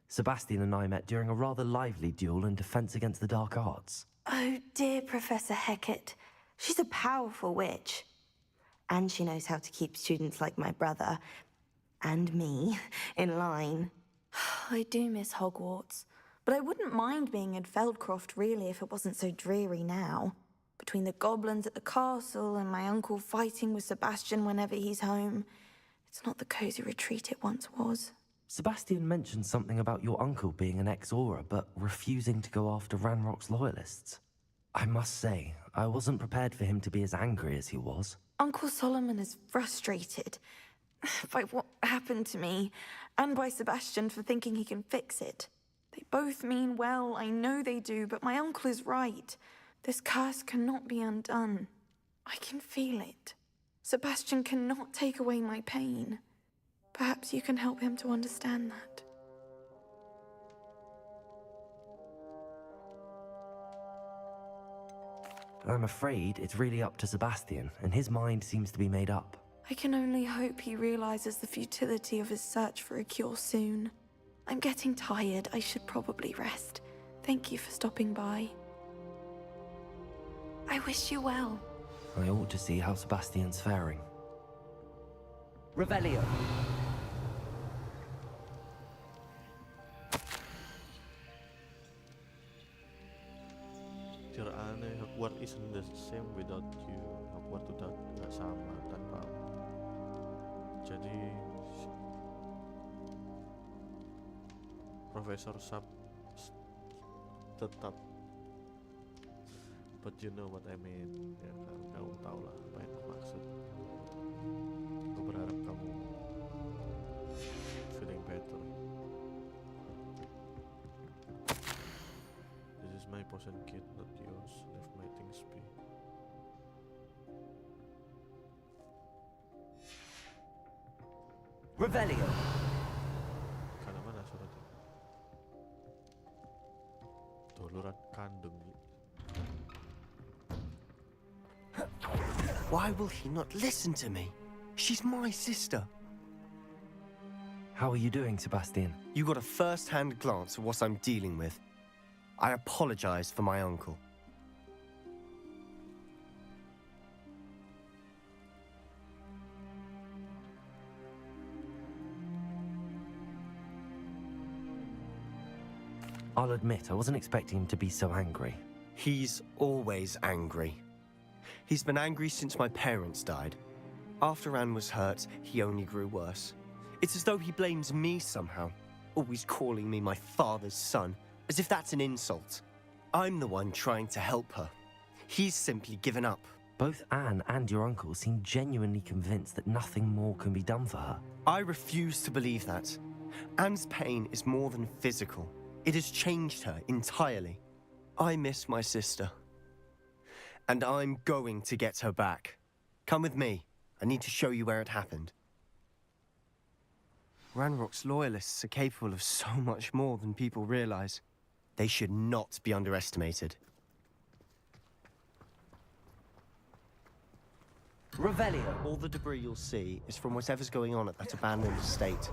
Sebastian and I met during a rather lively duel in defense against the dark arts.
Oh, dear Professor Hecat. She's a powerful witch. And she knows how to keep students like my brother, and me, in line.
I do miss Hogwarts, but I wouldn't mind being in Feldcroft, really, if it wasn't so dreary now. Between the goblins at the castle and my uncle fighting with Sebastian whenever he's home, it's not the cozy retreat it once was.
Sebastian mentioned something about your uncle being an ex-Auror, but refusing to go after Ranrock's loyalists. I must say, I wasn't prepared for him to be as angry as he was.
Uncle Solomon is frustrated by what happened to me, and by Sebastian for thinking he can fix it. They both mean well, I know they do, but my uncle is right. This curse cannot be undone. I can feel it. Sebastian cannot take away my pain. Perhaps you can help him to understand that.
I'm afraid it's really up to Sebastian, and his mind seems to be made up.
I can only hope he realizes the futility of his search for a cure soon. I'm getting tired. I should probably rest. Thank you for stopping by. I wish you well.
I ought to see how Sebastian's faring.
Revelio.
Dear Anne, Hogwarts isn't the same without you. Hogwarts udah gak sama tanpa. Jadi tetap. But you know what I mean. Ya kan, kamu tahu lah apa yang aku maksud. Aku berharap kamu feeling better. This is my potion kit, not yours. Leave my things be.
Revelio.
Karena mana suratnya? Duluran kandung.
Why will he not listen to me? She's my sister.
How are you doing, Sebastian?
You got a first-hand glance at what I'm dealing with. I apologize for my uncle.
I'll admit, I wasn't expecting him to be so angry.
He's always angry. He's been angry since my parents died. After Anne was hurt, he only grew worse. It's as though he blames me somehow, always calling me my father's son, as if that's an insult. I'm the one trying to help her. He's simply given up.
Both Anne and your uncle seem genuinely convinced that nothing more can be done for her.
I refuse to believe that. Anne's pain is more than physical. It has changed her entirely. I miss my sister. And I'm going to get her back. Come with me. I need to show you where it happened. Ranrock's loyalists are capable of so much more than people realize. They should not be underestimated.
Revelio.
All the debris you'll see is from whatever's going on at that abandoned estate.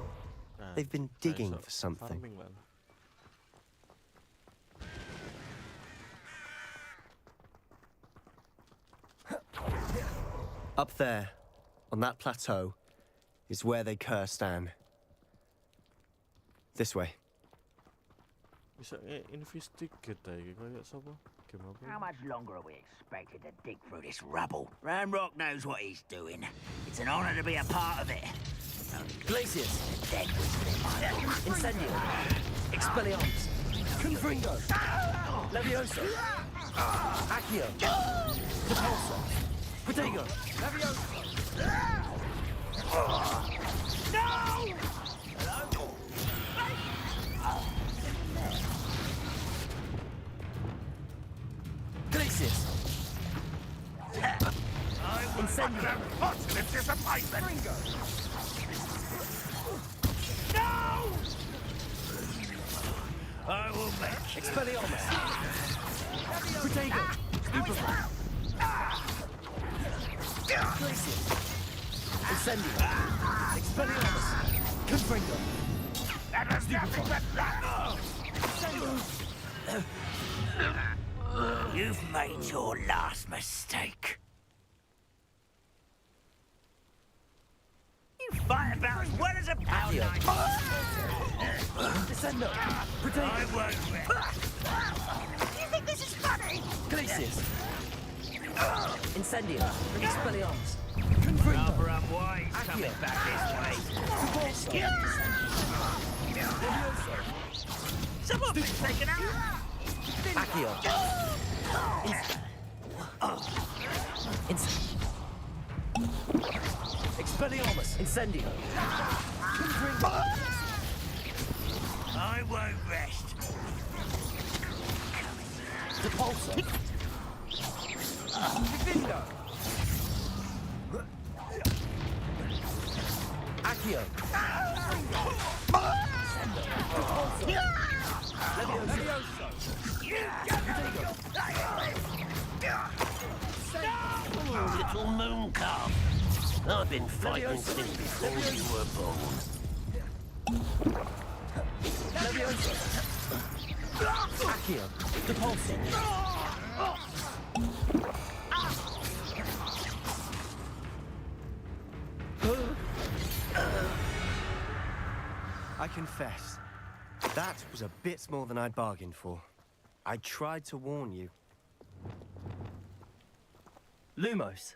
They've been digging for something. Up there, on that plateau, is where they cursed Anne. This way.
Bisa investigate aja kayak siapa? Gimana?
How much longer are we expected to dig through this rubble? Ranrock knows what he's doing. It's an honor to be a part of it.
Glacius.
Dead whisper in my ear.
Incendio. Expelliarmus. Confringo. Levioso. Accio. Repulsor. Protego. Levioso.
No!
Glacius. Incendio.
Positive disappointment.
Ringo.
No! I will make
Expelliarmus. Protego. Stupefy. Glacius. Incendio. Expelliarmus. Confringo.
That was nothing but luck! You've made your last mistake. You fight about as well as a pound.
Descendo. Protego.
I won't rest. You think this is funny?
Glacius. Incendio. Expelliarmus.
Rather unwise coming back this way. Someone been taken out.
Accio. Expelliarmus. Incendio.
I won't rest.
Repulsor. Vindo. Accio. Levioso.
Little moon calf. I've been fighting since before you were born.
Levioso. Accio. Repulsor.
I confess, that was a bit more than I'd bargained for. I tried to warn you.
Lumos.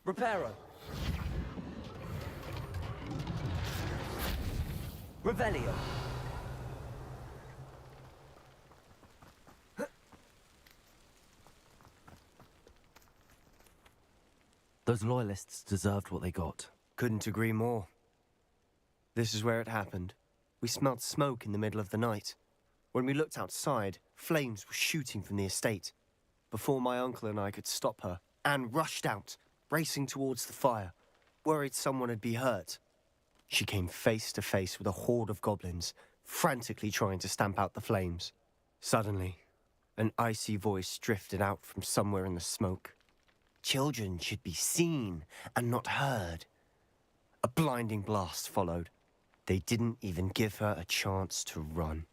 Reparo. Revelio. Those loyalists deserved what they got.
Couldn't agree more. This is where it happened. We smelled smoke in the middle of the night. When we looked outside, flames were shooting from the estate. Before my uncle and I could stop her, Anne rushed out, racing towards the fire, worried someone had been hurt. She came face to face with a horde of goblins, frantically trying to stamp out the flames. Suddenly, an icy voice drifted out from somewhere in the smoke. Children should be seen and not heard. A blinding blast followed. They didn't even give her a chance to run.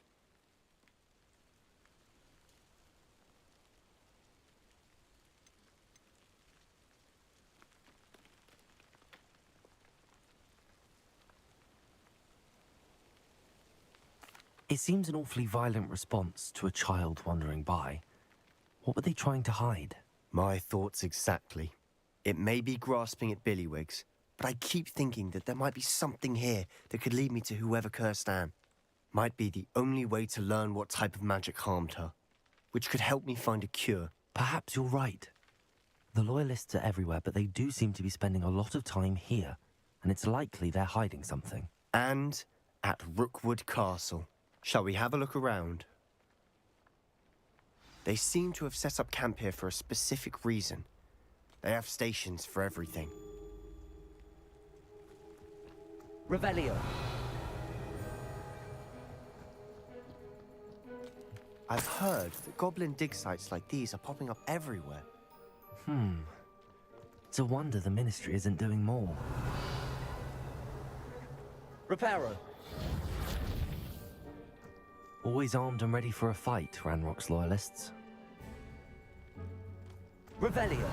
It seems an awfully violent response to a child wandering by. What were they trying to hide?
My thoughts exactly. It may be grasping at billywhigs, but I keep thinking that there might be something here that could lead me to whoever cursed Anne. Might be the only way to learn what type of magic harmed her, which could help me find a cure.
Perhaps you're right. The loyalists are everywhere, but they do seem to be spending a lot of time here, and it's likely they're hiding something.
And at Rookwood Castle. Shall we have a look around? They seem to have set up camp here for a specific reason. They have stations for everything.
Revelio.
I've heard that goblin dig sites like these are popping up everywhere.
It's a wonder the Ministry isn't doing more.
Reparo.
Always armed and ready for a fight, Ranrock's loyalists.
Revelio.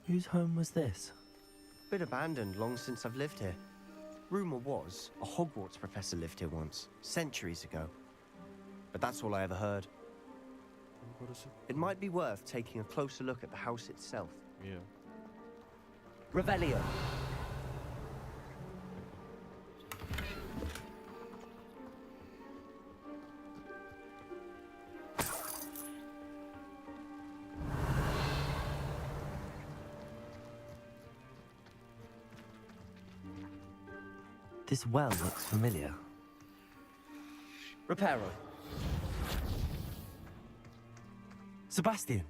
Whose home was this?
Been abandoned long since I've lived here. Rumour was a Hogwarts professor lived here once, centuries ago. But that's all I ever heard. It might be worth taking a closer look at the house itself.
Yeah.
Revelio.
This well looks familiar.
Reparo.
Sebastian,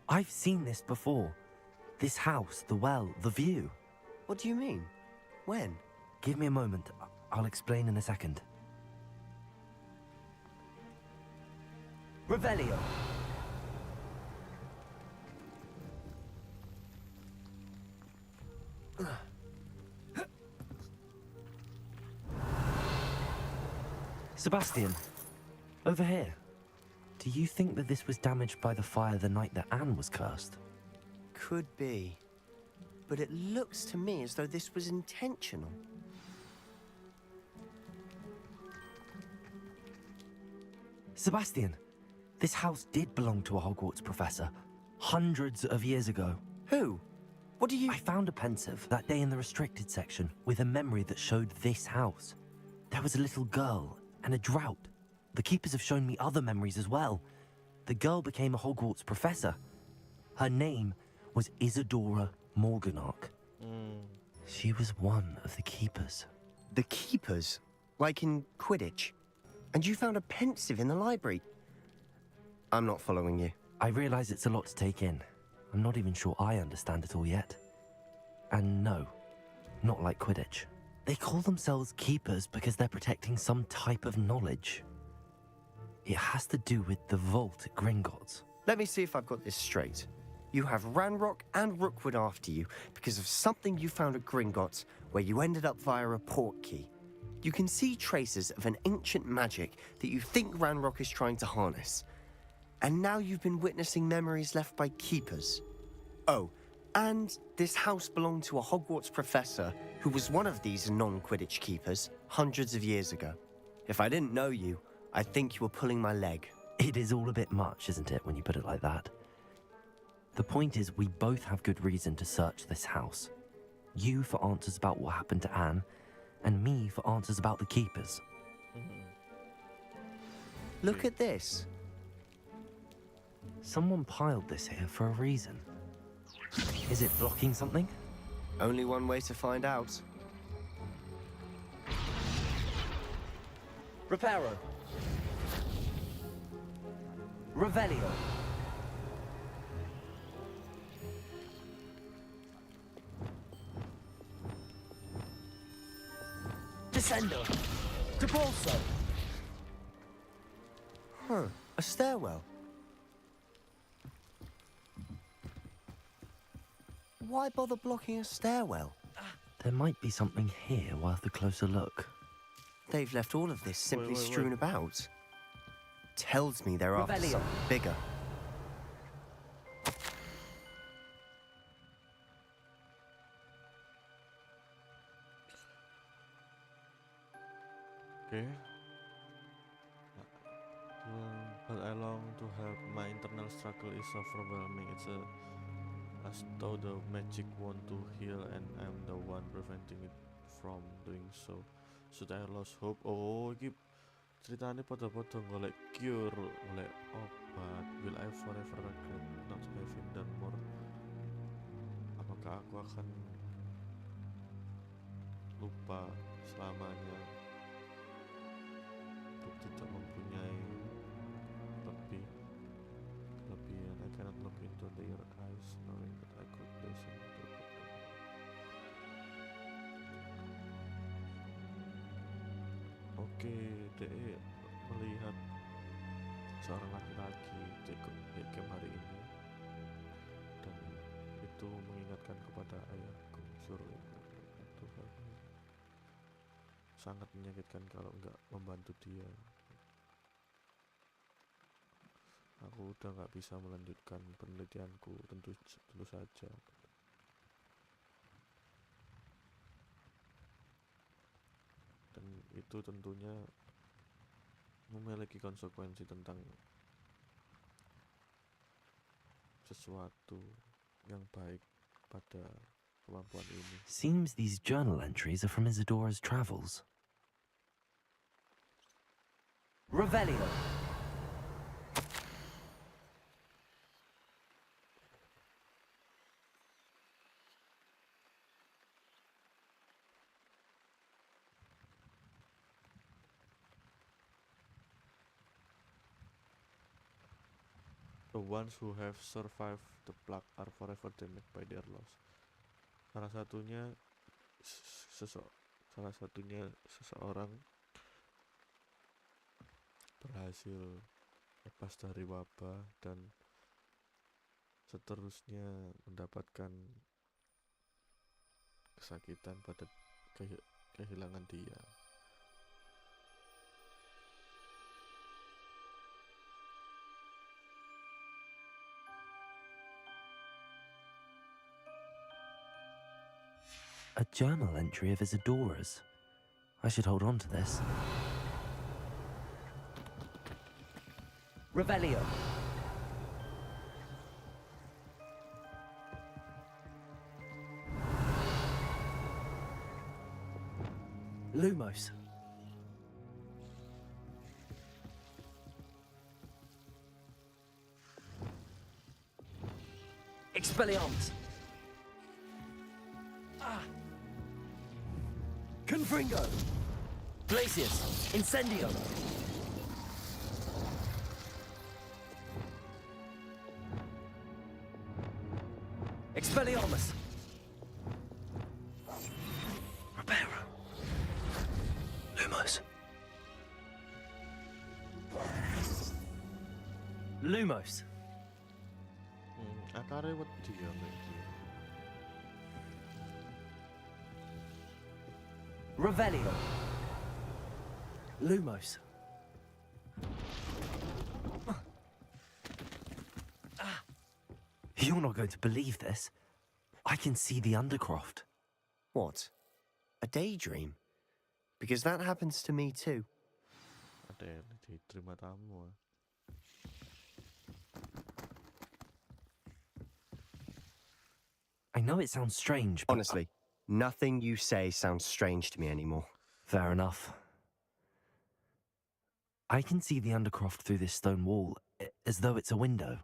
I've seen this before. This house, the well, the view.
What do you mean? When?
Give me a moment. I'll explain in a second.
Revelio.
Sebastian, over here. Do you think that this was damaged by the fire the night that Anne was cursed?
Could be. But it looks to me as though this was intentional.
Sebastian, this house did belong to a Hogwarts professor, hundreds of years ago.
Who? What do you...
I found a pensive that day in the restricted section with a memory that showed this house. There was a little girl and a drought. The keepers have shown me other memories as well. The girl became a Hogwarts professor. Her name was Isadora Morganach. She was one of the keepers.
The keepers? Like in Quidditch? And you found a pensive in the library? I'm not following you.
I realize it's a lot to take in. I'm not even sure I understand it all yet. And no, not like Quidditch. They call themselves keepers because they're protecting some type of knowledge. It has to do with the vault at Gringotts.
Let me see if I've got this straight. You have Ranrock and Rookwood after you because of something you found at Gringotts where you ended up via a port key. You can see traces of an ancient magic that you think Ranrock is trying to harness. And now you've been witnessing memories left by keepers. Oh, and this house belonged to a Hogwarts professor who was one of these non-Quidditch keepers hundreds of years ago. If I didn't know you, I'd think you were pulling my leg.
It is all a bit much, isn't it, when you put it like that? The point is, we both have good reason to search this house. You for answers about what happened to Anne, and me for answers about the keepers.
Look at this.
Someone piled this here for a reason. Is it blocking something?
Only one way to find out.
Reparo. Revelio. Descendo. Depulso.
Huh, a stairwell. Why bother blocking a stairwell?
There might be something here worth a closer look.
They've left all of this simply strewn about. Tells me they're after
Revelio.
something bigger.
Okay. But I long to help. My internal struggle is overwhelming. It's as though the magic want to heal and I'm the one preventing it from doing so. Should I lose hope? Oh, iki ceritanya pada-pada golek cure, golek obat. Will I forever regret not having done more? Apakah aku akan lupa selamanya untuk tidak mempunyai kelebihan? I cannot look into their eyes knowing that I could listen to them. Oke, DE melihat seorang laki-laki di game hari ini, dan itu mengingatkan kepada ayahku. Itu sangat menyakitkan kalau nggak membantu dia. Aku udah nggak bisa melanjutkan penelitianku, tentu saja. Dan itu tentunya memiliki konsekuensi tentang sesuatu yang baik pada kemampuan ini.
Seems these journal entries are from Isadora's travels. Revelio.
The ones who have survived the plague are forever damaged by their loss. Salah satunya seseorang berhasil lepas dari wabah dan seterusnya mendapatkan kesakitan pada kehilangan dia.
A journal entry of Isadora's. I should hold on to this. Revelio. Lumos. Expelliarmus. Confringo. Glacius. Incendio. Expelliarmus. Reparo. Lumos. Lumos.
Akare wedi ya nek iki.
Revelio. Lumos. You're not going to believe this. I can see the Undercroft.
What? A daydream? Because that happens to me too.
Ada yang diterima tamu.
I know it sounds strange, but...
Honestly, nothing you say sounds strange to me anymore.
Fair enough. I can see the Undercroft through this stone wall, as though it's a window.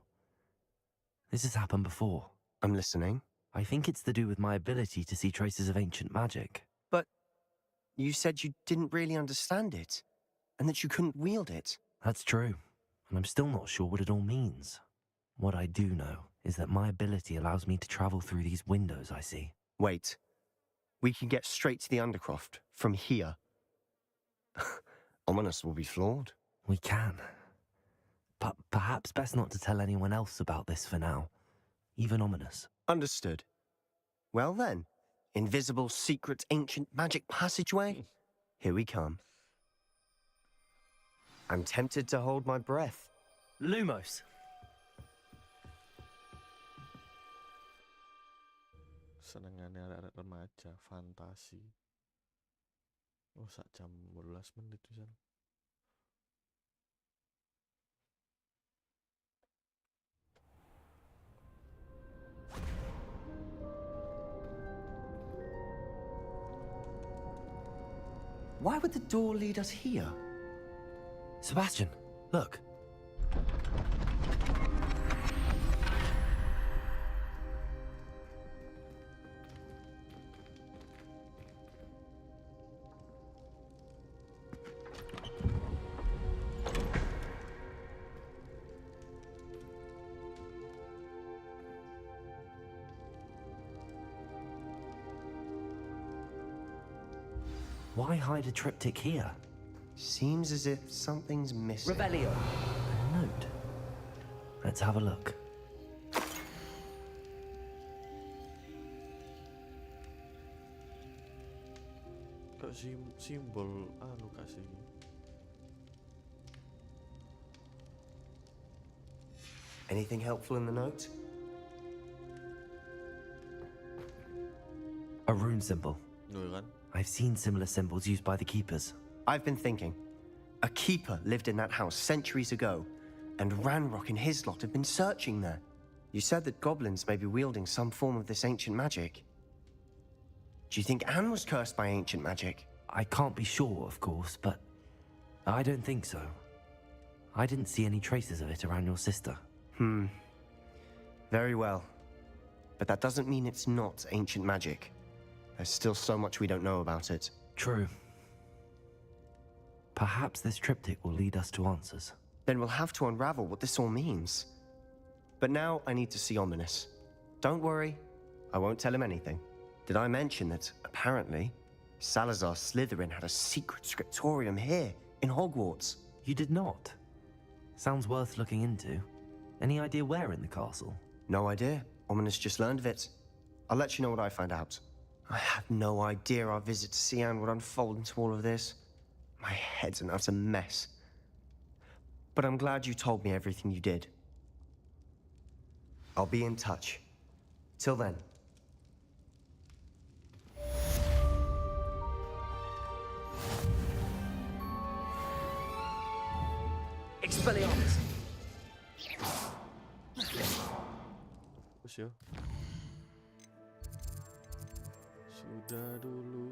This has happened before.
I'm listening.
I think it's to do with my ability to see traces of ancient magic.
But you said you didn't really understand it, and that you couldn't wield it.
That's true, and I'm still not sure what it all means. What I do know is that my ability allows me to travel through these windows I see.
Wait. We can get straight to the Undercroft from here. Ominous will be flawed.
We can. But perhaps best not to tell anyone else about this for now. Even Ominous.
Understood. Well then, invisible, secret, ancient magic passageway? Here we come. I'm tempted to hold my breath.
Lumos!
Senengannya anak-anak remaja, fantasi. Oh, sak jam 12 menit bisa.
Why would the door lead us here?
Sebastian, look. Why hide a triptych here?
Seems as if something's missing.
Revelio. A note. Let's have a look.
Kok simbol anu kasih.
Anything helpful in the note?
A rune symbol.
No, kan?
I've seen similar symbols used by the keepers.
I've been thinking. A keeper lived in that house centuries ago, and Ranrock and his lot have been searching there. You said that goblins may be wielding some form of this ancient magic. Do you think Anne was cursed by ancient magic?
I can't be sure, of course, but I don't think so. I didn't see any traces of it around your sister.
Very well. But that doesn't mean it's not ancient magic. There's still so much we don't know about it.
True. Perhaps this triptych will lead us to answers.
Then we'll have to unravel what this all means. But now I need to see Ominous. Don't worry, I won't tell him anything. Did I mention that, apparently, Salazar Slytherin had a secret scriptorium here, in Hogwarts?
You did not? Sounds worth looking into. Any idea where in the castle?
No idea. Ominous just learned of it. I'll let you know what I find out. I had no idea our visit to Sian would unfold into all of this. My head's an utter mess. But I'm glad you told me everything you did. I'll be in touch. Till then.
Expelliarmus!
Push ya. Sudah dulu.